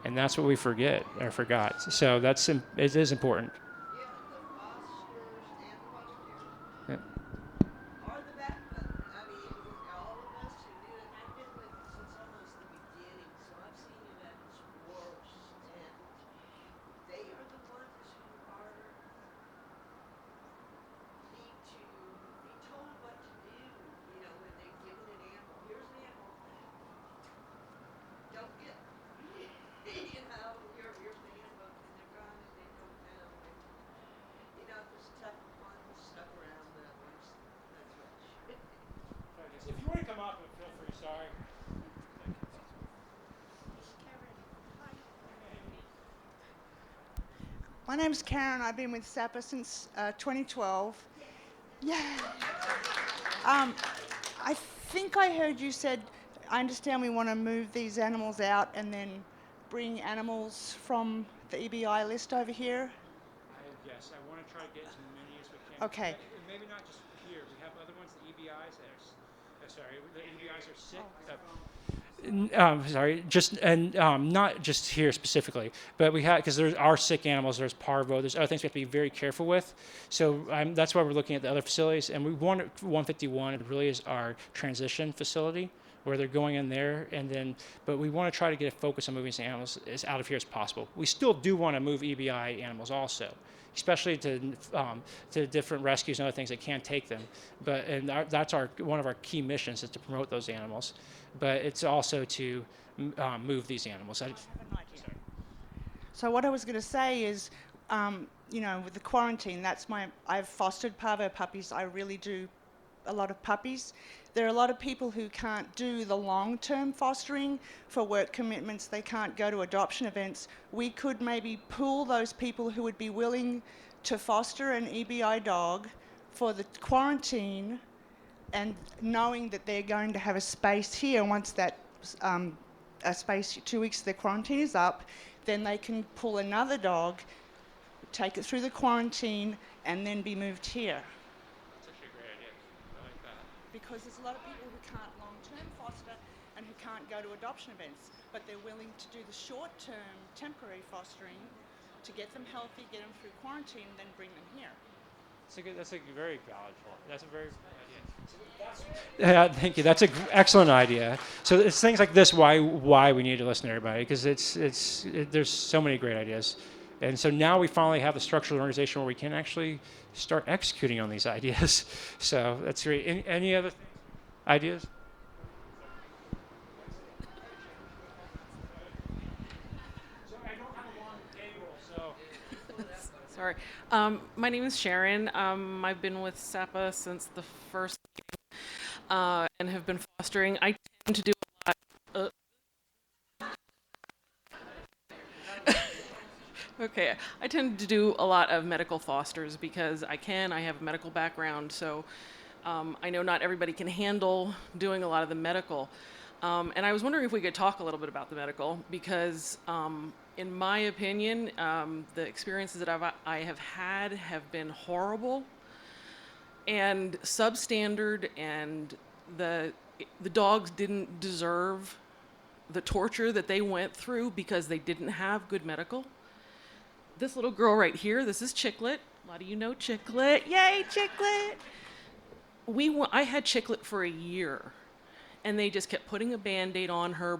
and that's what we forgot. So it is important. Yeah, the fosters and the volunteers Yeah. are the backbone. I mean, all of us who do it, and I've been with it since almost the beginning, so I've seen it at its worst. And they are the ones who need to be told what to do. When they're given an animal, here's an animal. Don't get, here's the handbook, and they're gone and they don't know. And, there's tough ones stuck around that ones. That's right. If you want to come up, feel free. Sorry. My name's Karen. I've been with SAPA since 2012. Yeah. I think I heard you said, I understand we want to move these animals out and then bring animals from the EBI list over here. Yes, I want to try to get as many as we can. Okay. Maybe not just here. We have other ones, the EBIs. The EBIs are sick. Not just here specifically, but we have, because there are sick animals, there's parvo, there's other things we have to be very careful with. So that's why we're looking at the other facilities, and we want 151. It really is our transition facility where they're going in there, but we want to try to get a focus on moving these animals as out of here as possible. We still do want to move EBI animals also, especially to different rescues and other things that can take them. That's one of our key missions is to promote those animals. But it's also to move these animals. So what I was going to say is, with the quarantine, I've fostered parvo puppies. I really do a lot of puppies. there are a lot of people who can't do the long-term fostering for work commitments. They can't go to adoption events. We could maybe pool those people who would be willing to foster an EBI dog for the quarantine, and knowing that they're going to have a space here once that a space 2 weeks their quarantine is up, then they can pull another dog, take it through the quarantine, and then be moved here. That's actually a great idea. I like that. Because there's a lot of people who can't long-term foster and who can't go to adoption events, but they're willing to do the short-term temporary fostering to get them healthy, get them through quarantine, and then bring them here. That's a very valid point. That's a very good idea. Yeah, thank you. That's an excellent idea. So it's things like this why we need to listen to everybody, because there's so many great ideas. And so now we finally have the structural organization where we can actually start executing on these ideas. So that's great. Any other ideas? Sorry. My name is Sharon. I've been with SAPA since the first and have been fostering. I tend to do a lot. Okay, I tend to do a lot of medical fosters because I have a medical background, so I know not everybody can handle doing a lot of the medical. And I was wondering if we could talk a little bit about the medical, because in my opinion, the experiences that I have had have been horrible and substandard, and the dogs didn't deserve the torture that they went through because they didn't have good medical. This little girl right here, this is Chicklet. A lot of you know Chicklet. Yay, Chicklet! I had Chicklet for a year, and they just kept putting a Band-Aid on her,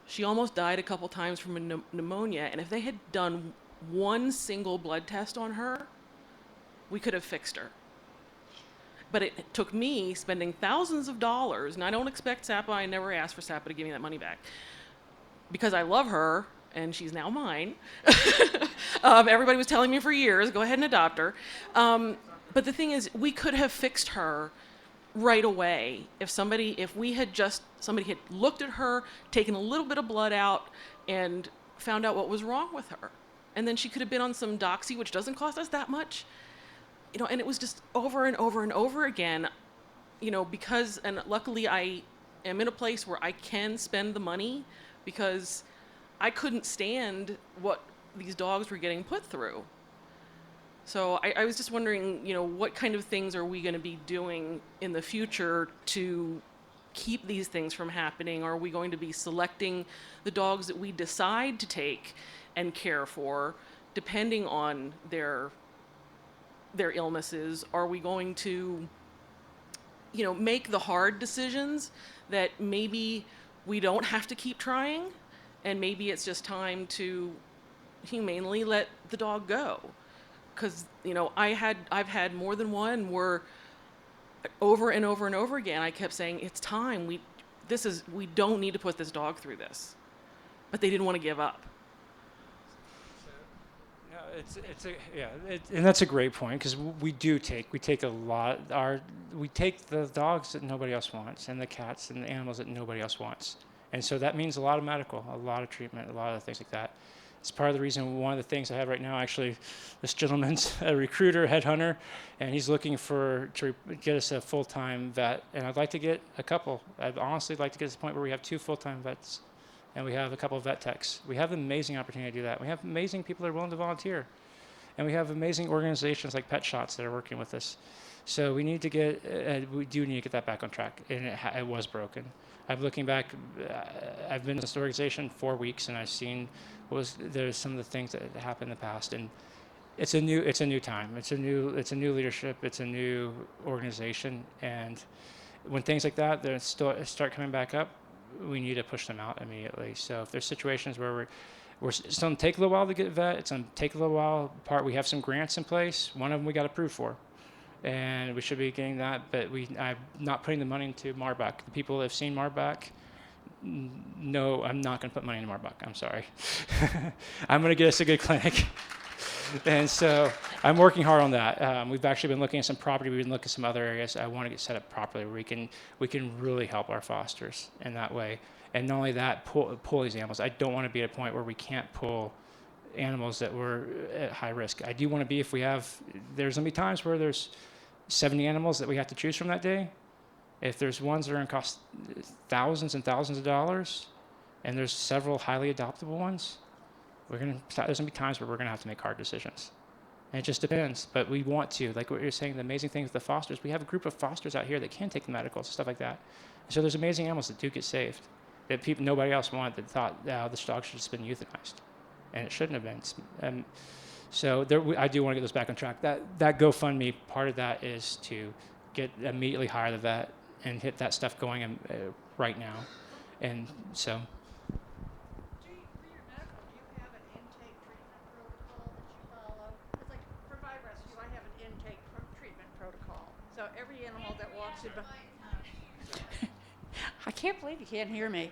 She almost died a couple times from a pneumonia, and if they had done one single blood test on her, we could have fixed her. But it took me spending thousands of dollars, and I don't expect SAPA, I never asked for SAPA to give me that money back, because I love her, and she's now mine. Everybody was telling me for years, go ahead and adopt her. But the thing is, we could have fixed her right away if somebody had looked at her, taken a little bit of blood out, and found out what was wrong with her. And then she could have been on some Doxy, which doesn't cost us that much. And it was just over and over and over again, because, and luckily I am in a place where I can spend the money, because I couldn't stand what these dogs were getting put through. So I was just wondering, what kind of things are we going to be doing in the future to keep these things from happening? Are we going to be selecting the dogs that we decide to take and care for, depending on their illnesses? Are we going to, make the hard decisions that maybe we don't have to keep trying, and maybe it's just time to humanely let the dog go? Because I've had more than one where over and over and over again I kept saying, it's time, we don't need to put this dog through this, but they didn't want to give up. And that's a great point, because we take the dogs that nobody else wants, and the cats and the animals that nobody else wants, and so that means a lot of medical, a lot of treatment, a lot of things like that. It's part of the reason, one of the things I have right now, actually, this gentleman's a recruiter, headhunter, and he's looking to get us a full-time vet, and I'd like to get a couple. I'd honestly like to get to the point where we have 2 full-time vets, and we have a couple of vet techs. We have an amazing opportunity to do that. We have amazing people that are willing to volunteer, and we have amazing organizations like Pet Shots that are working with us. So we do need to get that back on track, and it was broken. I'm looking back, I've been in this organization 4 weeks, and I've seen there's some of the things that happened in the past, and it's a new time. It's a new leadership. It's a new organization, and when things like that start coming back up, we need to push them out immediately. So if there's situations where it's going to take a little while to get vet, it's going to take a little while. We have some grants in place. One of them we got approved for, and we should be getting that. But I'm not putting the money into Marbach. The people that have seen Marbach. No, I'm not going to put money into Marbach. I'm sorry. I'm going to get us a good clinic. And so I'm working hard on that. We've actually been looking at some property. We've been looking at some other areas. I want to get set up properly where we can really help our fosters in that way. And not only that, pull these animals. I don't want to be at a point where we can't pull animals that were at high risk. I do want to be, if we have, there's going to be times where there's 70 animals that we have to choose from that day. If there's ones that are going to cost thousands and thousands of dollars, and there's several highly adoptable ones, there's going to be times where we're going to have to make hard decisions. And it just depends, but we want to. Like what you're saying, the amazing thing with the fosters, we have a group of fosters out here that can take the medicals and stuff like that. So there's amazing animals that do get saved, that nobody else wanted, that thought, this dog should have just been euthanized. And it shouldn't have been. So I do want to get those back on track. That GoFundMe, part of that is to immediately hire the vet and hit that stuff going right now. And so. For your medical, do you have an intake treatment protocol that you follow? It's like for my rescue, I have an intake treatment protocol. So every animal that walks in. I can't believe you can't hear me.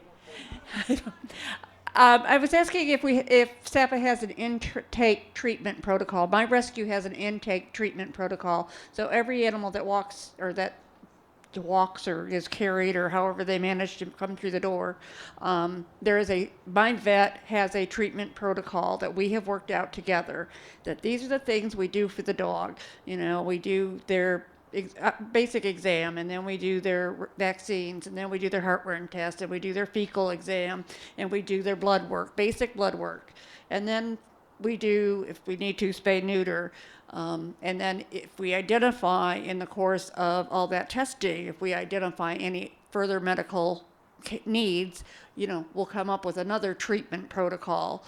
I was asking if SAPA has an intake treatment protocol. My rescue has an intake treatment protocol. So every animal that walks or is carried or however they manage to come through the door, my vet has a treatment protocol that we have worked out together, that these are the things we do for the dog. We do their basic exam, and then we do their vaccines, and then we do their heartworm test, and we do their fecal exam, and we do their blood work, basic blood work. And then we do, if we need to, spay neuter. And then if we identify in the course of all that testing, if we identify any further medical needs, we'll come up with another treatment protocol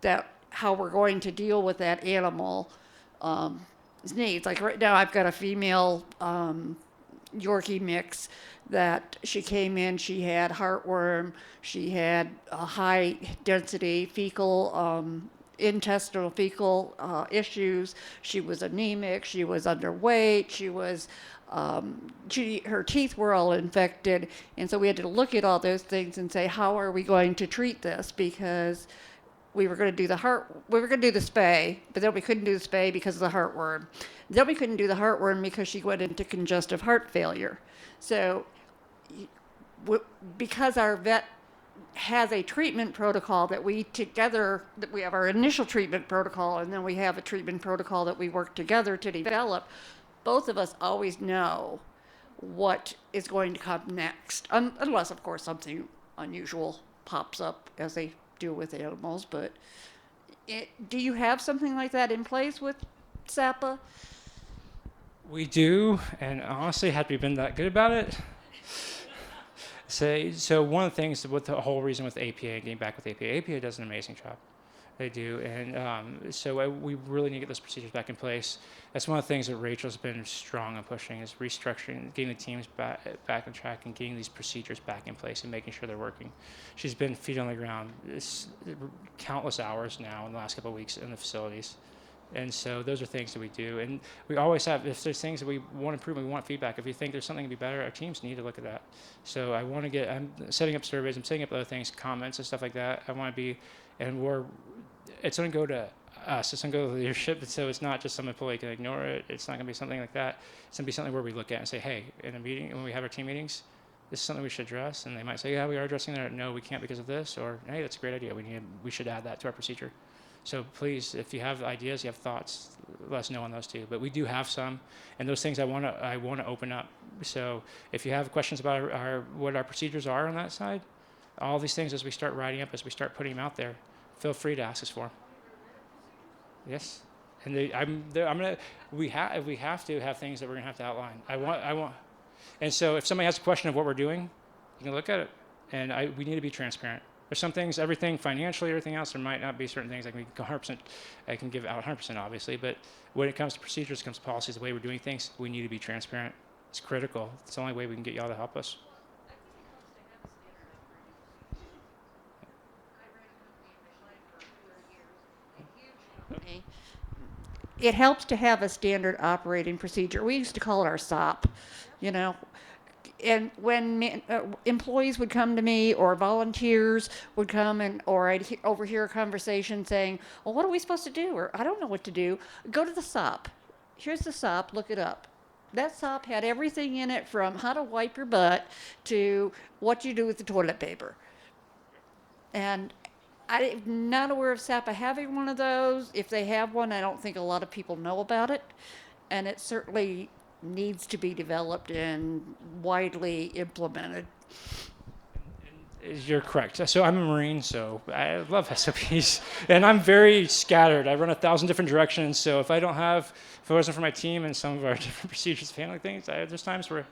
that how we're going to deal with that animal needs. Like right now I've got a female Yorkie mix that she came in, she had heartworm, she had a high density intestinal fecal issues, she was anemic, she was underweight, her teeth were all infected, and so we had to look at all those things and say, how are we going to treat this? Because we were going to do the spay, but then we couldn't do the spay because of the heartworm. Then we couldn't do the heartworm because she went into congestive heart failure. So because our vet has a treatment protocol that we have our initial treatment protocol, and then we have a treatment protocol that we work together to develop, both of us always know what is going to come next, unless, of course, something unusual pops up as they do with animals. But do you have something like that in place with SAPA? We do, and honestly, had we been that good about it? So one of the things with the whole reason with APA, getting back with APA does an amazing job. They do, and so we really need to get those procedures back in place. That's one of the things that Rachel's been strong on pushing, is restructuring, getting the teams back on track, and getting these procedures back in place and making sure they're working. She's been feet on the ground countless hours now in the last couple of weeks in the facilities. And so those are things that we do. And we always have, if there's things that we want improvement, we want feedback. If we think there's something to be better, our teams need to look at that. So I'm setting up surveys, I'm setting up other things, comments and stuff like that. I want to be, and it's going to go to us, it's going to go to leadership. So it's not just some employee can ignore it. It's not going to be something like that. It's going to be something where we look at and say, hey, in a meeting, when we have our team meetings, this is something we should address. And they might say, yeah, we are addressing that. No, we can't because of this. Or, hey, that's a great idea. We should add that to our procedure. So please, if you have ideas, you have thoughts, let us know on those too. But we do have some, and those things I want to open up. So if you have questions about what our procedures are on that side, all these things as we start writing up, as we start putting them out there, feel free to ask us for them. Yes, and we have to have things that we're gonna have to outline. I want, and so if somebody has a question of what we're doing, you can look at it, and we need to be transparent. There's some things, everything financially, everything else, there might not be certain things I can give out 100% obviously, but when it comes to procedures, comes to policies, the way we're doing things, we need to be transparent. It's critical. It's the only way we can get y'all to help us. It helps to have a standard operating procedure. We used to call it our SOP, and when employees would come to me or volunteers would come or I'd overhear a conversation saying, well, what are we supposed to do? Or I don't know what to do. Go to the SOP. Here's the SOP, look it up. That SOP had everything in it from how to wipe your butt to what you do with the toilet paper. And I'm not aware of SAPA having one of those. If they have one, I don't think a lot of people know about it. And it certainly needs to be developed and widely implemented. You're correct. So I'm a Marine, so I love SOPs, and I'm very scattered. I run 1,000 different directions, so if it wasn't for my team and some of our different procedures of handling things, there's times where,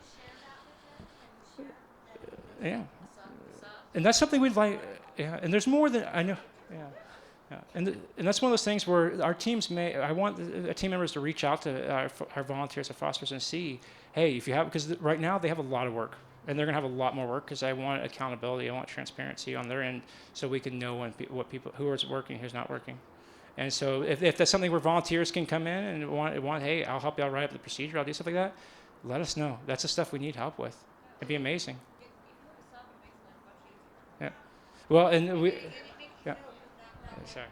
yeah. And that's something we'd like, yeah, and there's more than, I know, yeah. Yeah. And that's one of those things where our teams I want the team members to reach out to our volunteers, our fosters, and see, hey, if you have, because right now they have a lot of work. And they're going to have a lot more work because I want accountability, I want transparency on their end, so we can know who is working, who's not working. And so if that's something where volunteers can come in and want, hey, I'll help you out write up the procedure, I'll do stuff like that, let us know. That's the stuff we need help with. It'd be amazing. Yeah. Well, and we, yeah. Sorry.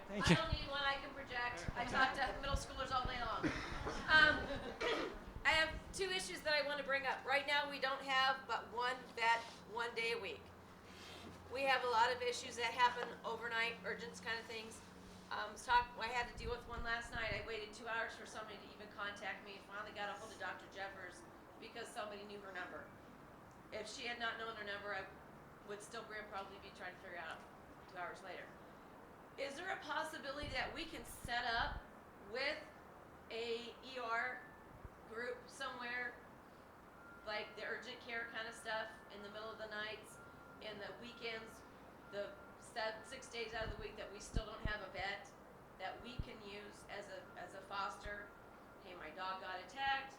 Thank you. I don't need one I can project. I talk to middle schoolers all day long. I have two issues that I want to bring up. Right now, we don't have but one vet 1 day a week. We have a lot of issues that happen overnight, urgent kind of things. I had to deal with one last night. I waited 2 hours for somebody to even contact me. Finally got a hold of Dr. Jeffers because somebody knew her number. If she had not known her number, I would still probably be trying to figure out 2 hours later. Is there a possibility that we can set up with a ER group somewhere, like the urgent care kind of stuff in the middle of the nights, in the weekends, the 6 days out of the week that we still don't have a vet, that we can use as a foster? Hey, my dog got attacked.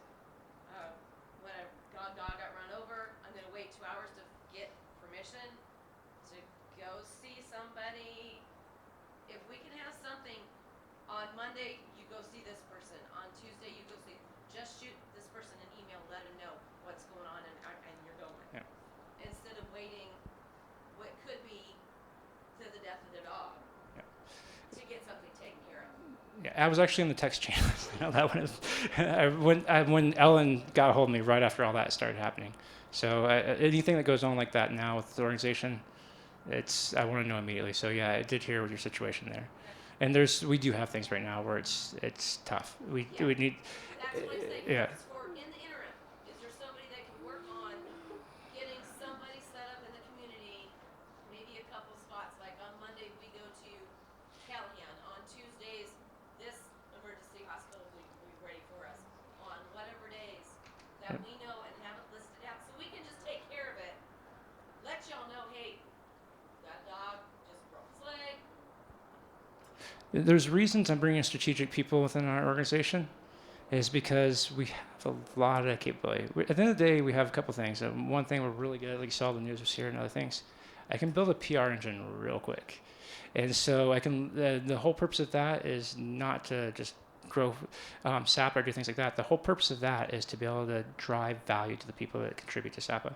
When a dog got run over, I'm going to wait 2 hours to get permission to go see somebody. If we can have something on Monday, you go see this person. On Tuesday, you go see. Just shoot this person an email, let them know what's going on, and you're going. Yeah. Instead of waiting what could be to the death of the dog to get something taken care of. Yeah, I was actually in the text chain. That one is, when Ellen got a hold of me right after all that started happening. So anything that goes on like that now with the organization, I want to know immediately. So yeah, I did hear with your situation there. And we do have things right now where it's tough. We need. That's what I'm saying. Yeah. It's for in the interim. Is there somebody that can work on getting somebody set up in the community? Maybe a couple spots. Like on Monday, we go to Callahan. On Tuesdays, this emergency hospital will be ready for us. On whatever days that we know and have it listed out, so we can just take care of it. Let y'all know, hey, that dog just broke his leg. There's reasons I'm bringing strategic people within our organization is because we have a lot of capability. At the end of the day, we have a couple things. One thing we're really good at, like you saw the news was here and other things, I can build a PR engine real quick. And so the whole purpose of that is not to just grow SAPA or do things like that. The whole purpose of that is to be able to drive value to the people that contribute to SAPA.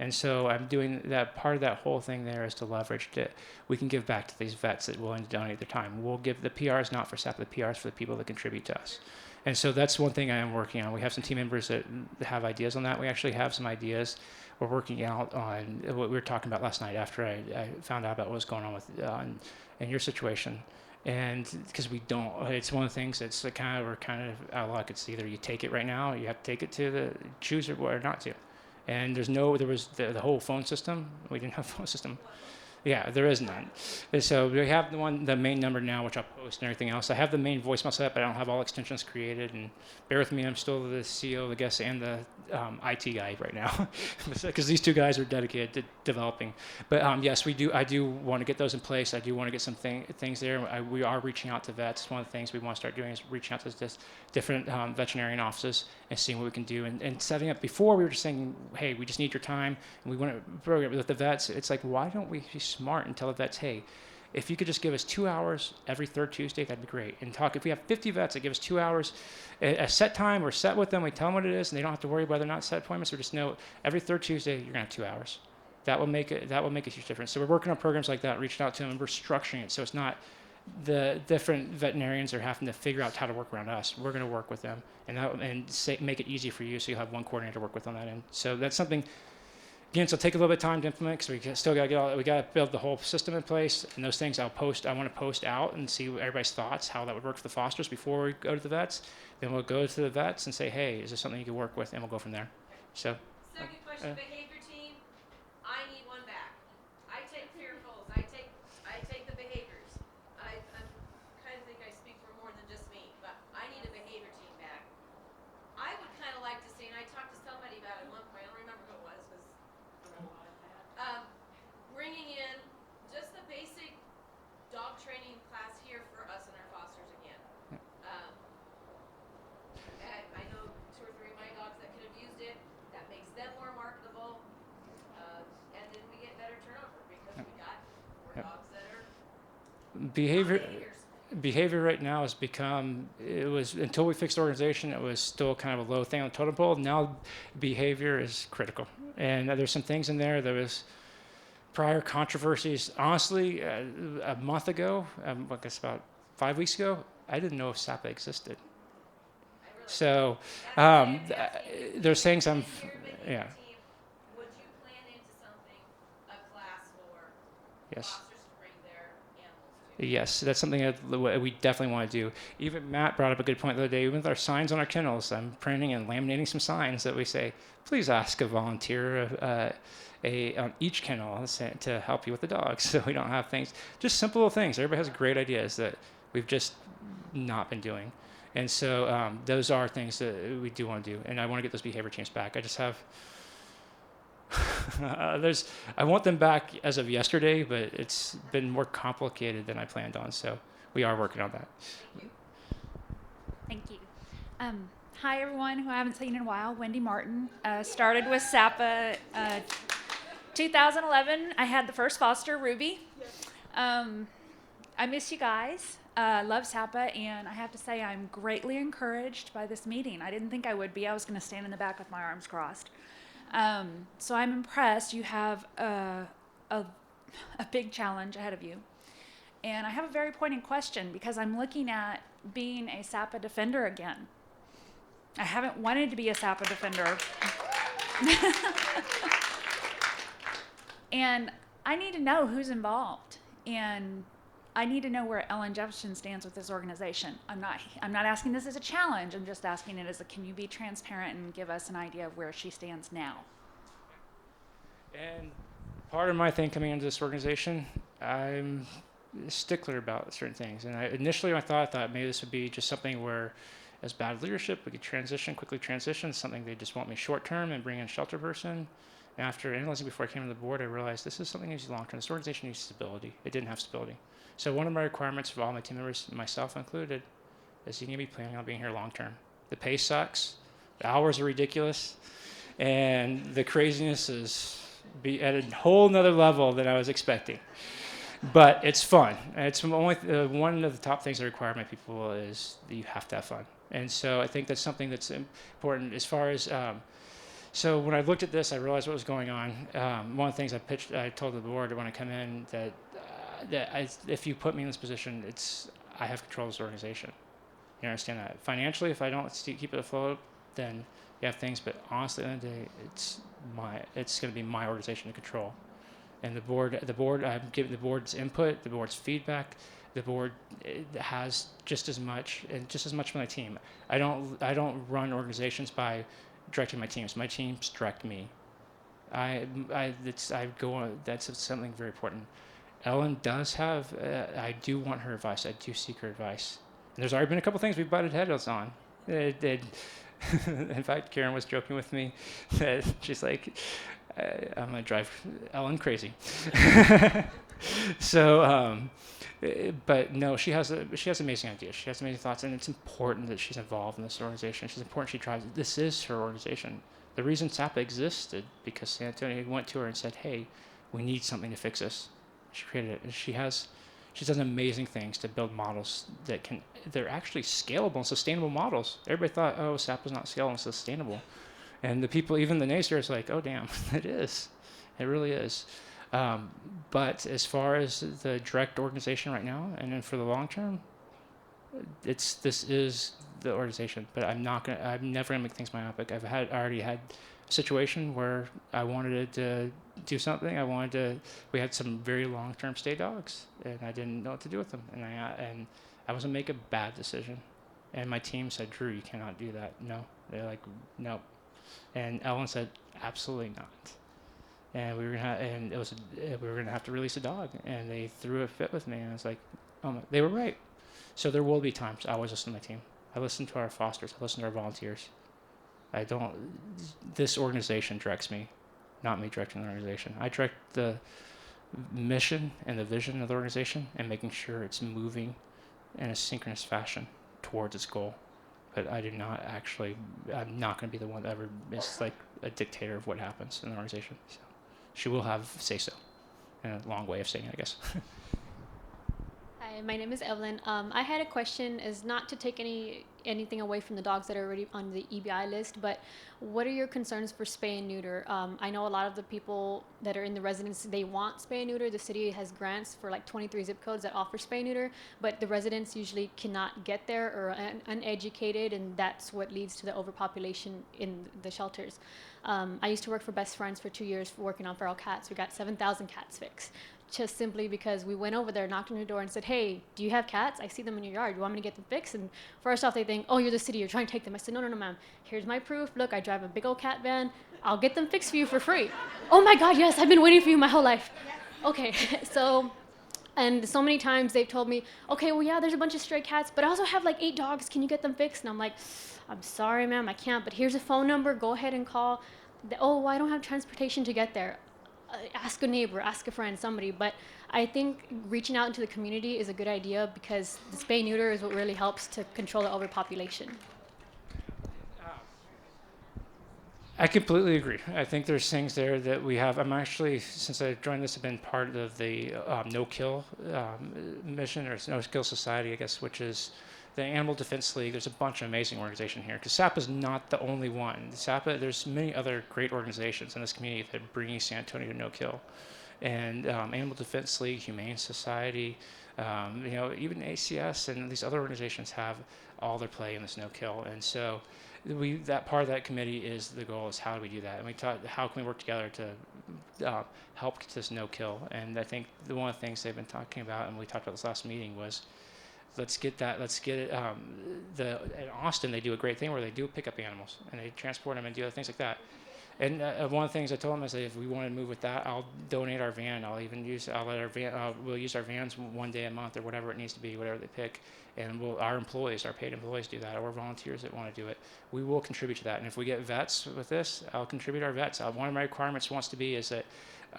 And so I'm doing that. Part of that whole thing there is to leverage that we can give back to these vets that are willing to donate their time. We'll give the PRs not for SAPA, the PRs for the people that contribute to us. And so that's one thing I am working on. We have some team members that have ideas on that. We actually have some ideas we're working out on what we were talking about last night after I found out about what was going on with in your situation. And because we don't, it's one of the things that's we're kind of out of luck. It's either you take it right now, or you have to take it to choose or not to. And there was the whole phone system. We didn't have a phone system. Yeah, there is none. And so we have the main number now, which I'll post and everything else. I have the main voicemail set up, but I don't have all extensions created. And bear with me, I'm still the CEO, the guest, and the IT guy right now, because these two guys are dedicated to developing. But yes, I do want to get those in place. I do want to get some things there. We are reaching out to vets. One of the things we want to start doing is reaching out to different veterinarian offices and seeing what we can do. And setting up, before we were just saying, hey, we just need your time, and we want to program with the vets. It's like, why don't we be smart and tell the vets, hey, if you could just give us 2 hours every third Tuesday, that'd be great. And talk, if we have 50 vets that give us 2 hours, a set time, we're set with them, we tell them what it is, and they don't have to worry whether or not set appointments, or just know every third Tuesday, you're gonna have 2 hours. That will make a huge difference. So we're working on programs like that, reaching out to them, and we're structuring it so it's not the different veterinarians are having to figure out how to work around us. We're going to work with them and make it easy for you, so you'll have one coordinator to work with on that end. So that's something. Again, so it'll take a little bit of time to implement because we got to build the whole system in place, and those things I want to post out and see everybody's thoughts, how that would work for the fosters before we go to the vets. Then we'll go to the vets and say, hey, is this something you can work with, and we'll go from there. So. Second question, behavior team. I need one back. I take fearfuls. I take the behaviors. I kind of think I speak for more than just me, but I need a behavior team back. I would kind of like to see, and I talked to somebody about it at one point. I don't remember who it was, bringing in just the basic dog training class here for us and our fosters again. I know 2 or 3 of my dogs that could have used it. That makes them more marketable, and then we get better turnover because we got more dogs that are Behavior right now has become, it was, until we fixed the organization, it was still kind of a low thing on the totem pole. Now behavior is critical. And there's some things in there. There was prior controversies. Honestly, a month ago, I guess about 5 weeks ago, I didn't know if SAPA existed. So there's things yeah. Team, would you plan into something, a class for Yes. fosters to bring their animals to? Yes, that's something that we definitely want to do. Even Matt brought up a good point the other day. Even with our signs on our kennels, I'm printing and laminating some signs that we say, please ask a volunteer on each kennel to help you with the dogs. So we don't have things, just simple little things. Everybody has great ideas that we've just not been doing. And so those are things that we do want to do. And I want to get those behavior teams back. I just have, I want them back as of yesterday, but it's been more complicated than I planned on. So we are working on that. Thank you. Hi, everyone who I haven't seen in a while. Wendy Martin. Started with SAPA 2011. I had the first foster, Ruby. I miss you guys. Love SAPA, and I have to say I'm greatly encouraged by this meeting. I didn't think I would be. I was going to stand in the back with my arms crossed. So I'm impressed. You have a big challenge ahead of you. And I have a very poignant question because I'm looking at being a SAPA defender again. I haven't wanted to be a SAPA defender. And I need to know who's involved. And I need to know where Ellen Jefferson stands with this organization. I'm not asking this as a challenge. I'm just asking it as can you be transparent and give us an idea of where she stands now? And part of my thing coming into this organization, I'm a stickler about certain things. And initially I thought maybe this would be just something where, as bad leadership, we could quickly transition, something they just want me short term and bring in a shelter person. And after analyzing before I came on the board, I realized this is something that needs long term. This organization needs stability. It didn't have stability. So one of my requirements for all my team members, myself included, is you need to be planning on being here long term. The pay sucks, the hours are ridiculous, and the craziness is at a whole nother level than I was expecting. But it's fun. It's only one of the top things I require of my people is that you have to have fun. And so I think that's something that's important as far as. So when I looked at this, I realized what was going on. One of the things I told the board when I come in that if you put me in this position, I have control of this organization. You understand that? Financially, if I don't keep it afloat, then you have things. But honestly, at the end of the day, it's going to be my organization to control. And the board, I'm giving the board's input, the board's feedback. The board has just as much from my team. I don't run organizations by directing my teams. My teams direct me. That's something very important. Ellen does have, I do want her advice. I do seek her advice. And there's already been a couple things we've butted heads on. In fact, Karen was joking with me that she's like, I'm going to drive Ellen crazy. So, but no, she has amazing ideas. She has amazing thoughts, and it's important that she's involved in this organization. She's important. She drives. This is her organization. The reason SAPA existed because San Antonio went to her and said, "Hey, we need something to fix this." She created it, and she has She's done amazing things to build models they're actually scalable and sustainable models. Everybody thought, oh, SAP was not scalable and sustainable. And the people, even the naysayers, like, oh, damn, it is. It really is. But as far as the direct organization right now, and then for the long term, this is the organization. But I'm never gonna make things myopic. I already had a situation where I wanted to do something. We had some very long-term stay dogs, and I didn't know what to do with them. And I was gonna make a bad decision. And my team said, Drew, you cannot do that. No. They're like, no. And Ellen said, absolutely not. And we were gonna have to release a dog, and they threw a fit with me, and I was like, oh, they were right. So there will be times I always listen to my team. I listen to our fosters. I listen to our volunteers. This organization directs me, not me directing the organization. I direct the mission and the vision of the organization and making sure it's moving in a synchronous fashion towards its goal. But I'm not going to be the one that ever is like a dictator of what happens in the organization. So she will have say-so. And a long way of saying it, I guess. Hi, my name is Evelyn. I had a question, is not to take anything away from the dogs that are already on the EBI list, but what are your concerns for spay and neuter? I know a lot of the people that are in the residence, they want spay and neuter. The city has grants for like 23 zip codes that offer spay and neuter, but the residents usually cannot get there or are uneducated, and that's what leads to the overpopulation in the shelters. I used to work for Best Friends for 2 years working on feral cats. We got 7,000 cats fixed. Just simply because we went over there, knocked on your door, and said, hey, do you have cats? I see them in your yard. You want me to get them fixed? And first off, they think, oh, you're the city. You're trying to take them. I said, no, ma'am. Here's my proof. Look, I drive a big old cat van. I'll get them fixed for you for free. Oh, my God, yes. I've been waiting for you my whole life. Okay, and so many times they've told me, okay, well, yeah, there's a bunch of stray cats, but I also have like 8 dogs. Can you get them fixed? And I'm like, I'm sorry, ma'am, I can't, but here's a phone number. Go ahead and call. Oh, well, I don't have transportation to get there. Ask a neighbor, ask a friend, somebody. But I think reaching out into the community is a good idea, because the spay neuter is what really helps to control the overpopulation. I completely agree. I think there's things there that we have. I'm actually, since I joined this, I've been part of the no-kill mission, or no-kill society, I guess, which is the Animal Defense League. There's a bunch of amazing organizations here, because SAPA is not the only one. There's many other great organizations in this community that are bringing San Antonio to no-kill. And Animal Defense League, Humane Society, even ACS and these other organizations have all their play in this no-kill. And so that part of that committee is the goal, is how do we do that? And we talked, how can we work together to help get this no-kill? And I think one of the things they've been talking about, and we talked about this last meeting, was let's get it. In Austin, they do a great thing where they do pick up animals and they transport them and do other things like that. And one of the things I told them is that if we want to move with that, I'll donate our van. We'll use our vans one day a month or whatever it needs to be, whatever they pick. And our paid employees do that, or volunteers that want to do it. We will contribute to that. And if we get vets with this, I'll contribute our vets. One of my requirements wants to be is that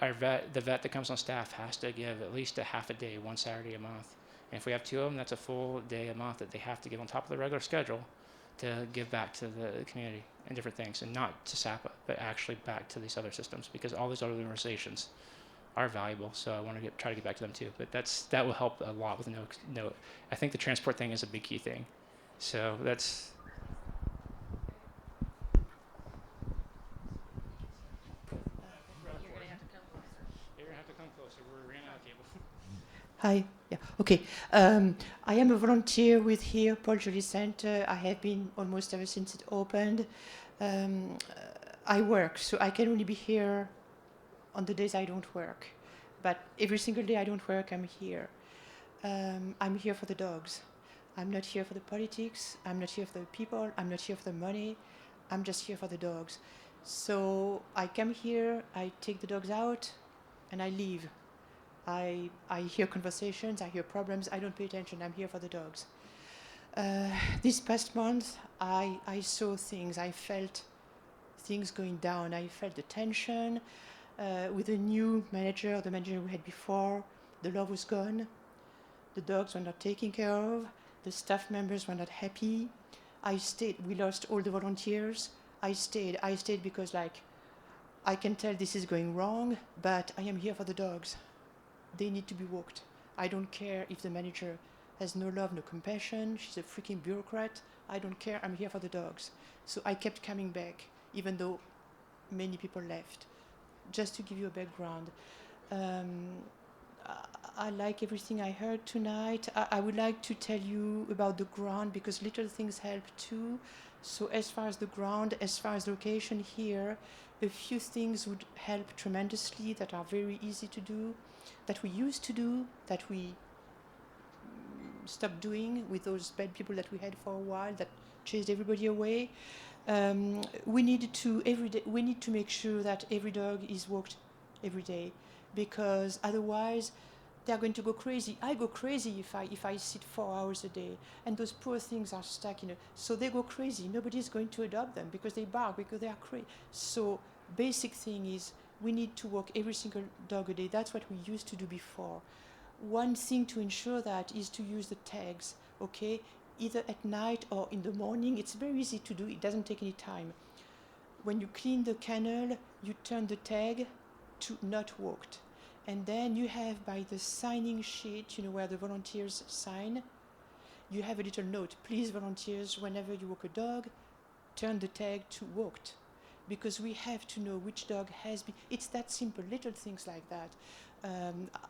the vet that comes on staff has to give at least a half a day, one Saturday a month. And if we have 2 of them, that's a full day a month that they have to give on top of the regular schedule to give back to the community and different things, and not to SAPA, but actually back to these other systems, because all these other organizations are valuable. So I want to try to get back to them too. But that will help a lot with no. I think the transport thing is a big key thing. So that's. You're gonna have to come closer. We're ran out of cable. Hi. Yeah. Okay. I am a volunteer with here, Paul Joly Center. I have been almost ever since it opened. I work, so I can only be here on the days I don't work. But every single day I don't work, I'm here. I'm here for the dogs. I'm not here for the politics. I'm not here for the people. I'm not here for the money. I'm just here for the dogs. So I come here, I take the dogs out, and I leave. I hear conversations, I hear problems, I don't pay attention, I'm here for the dogs. This past month, I saw things, I felt things going down, I felt the tension. With the new manager, the manager we had before, the love was gone, the dogs were not taken care of, the staff members were not happy. I stayed, we lost all the volunteers. I stayed because I can tell this is going wrong, but I am here for the dogs. They need to be walked. I don't care if the manager has no love, no compassion. She's a freaking bureaucrat. I don't care. I'm here for the dogs. So I kept coming back, even though many people left. Just to give you a background, I like everything I heard tonight. I would like to tell you about the ground because little things help too. So as far as the ground, as far as location here, a few things would help tremendously that are very easy to do, that we used to do, that we stopped doing with those bad people that we had for a while that chased everybody away. We need to make sure that every dog is walked every day, because otherwise they're going to go crazy. I go crazy if I sit 4 hours a day, and those poor things are stuck, so they go crazy. Nobody's going to adopt them because they bark, because they are crazy. So basic thing is we need to walk every single dog a day. That's what we used to do before. One thing to ensure that is to use the tags, okay? Either at night or in the morning. It's very easy to do. It doesn't take any time. When you clean the kennel, you turn the tag to not walked. And then you have by the signing sheet, where the volunteers sign, you have a little note. Please, volunteers, whenever you walk a dog, turn the tag to walked. Because we have to know which dog has been. It's that simple, little things like that.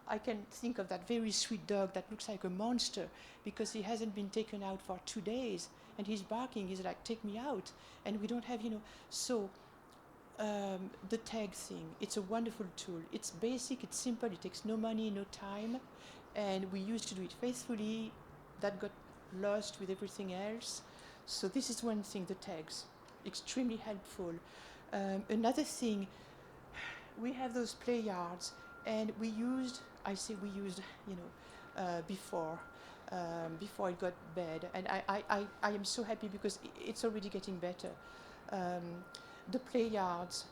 I can think of that very sweet dog that looks like a monster because he hasn't been taken out for 2 days and he's barking. He's like, take me out. And we don't have, So the tag thing, it's a wonderful tool. It's basic, it's simple, it takes no money, no time. And we used to do it faithfully. That got lost with everything else. So this is one thing, the tags, extremely helpful. Another thing, we have those play yards. And before it got bad. And I am so happy because it's already getting better. The play yards,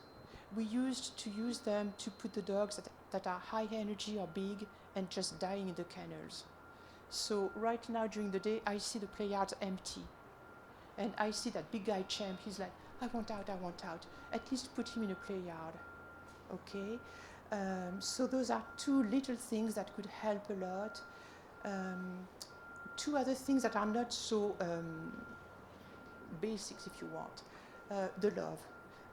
we used to use them to put the dogs that are high energy or big and just dying in the kennels. So right now during the day, I see the play yards empty. And I see that big guy Champ, he's like, I want out. At least put him in a play yard, okay? So those are two little things that could help a lot. Two other things that are not so basics, if you want. The love.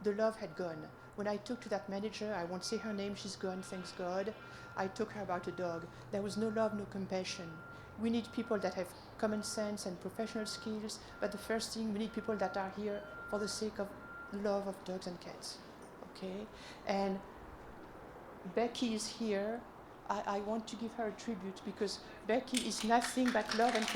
The love had gone. When I talked to that manager, I won't say her name, she's gone, thanks God. I told her about a dog. There was no love, no compassion. We need people that have common sense and professional skills, but the first thing, we need people that are here for the sake of love of dogs and cats, okay? And Becky is here. I want to give her a tribute because Becky is nothing but love and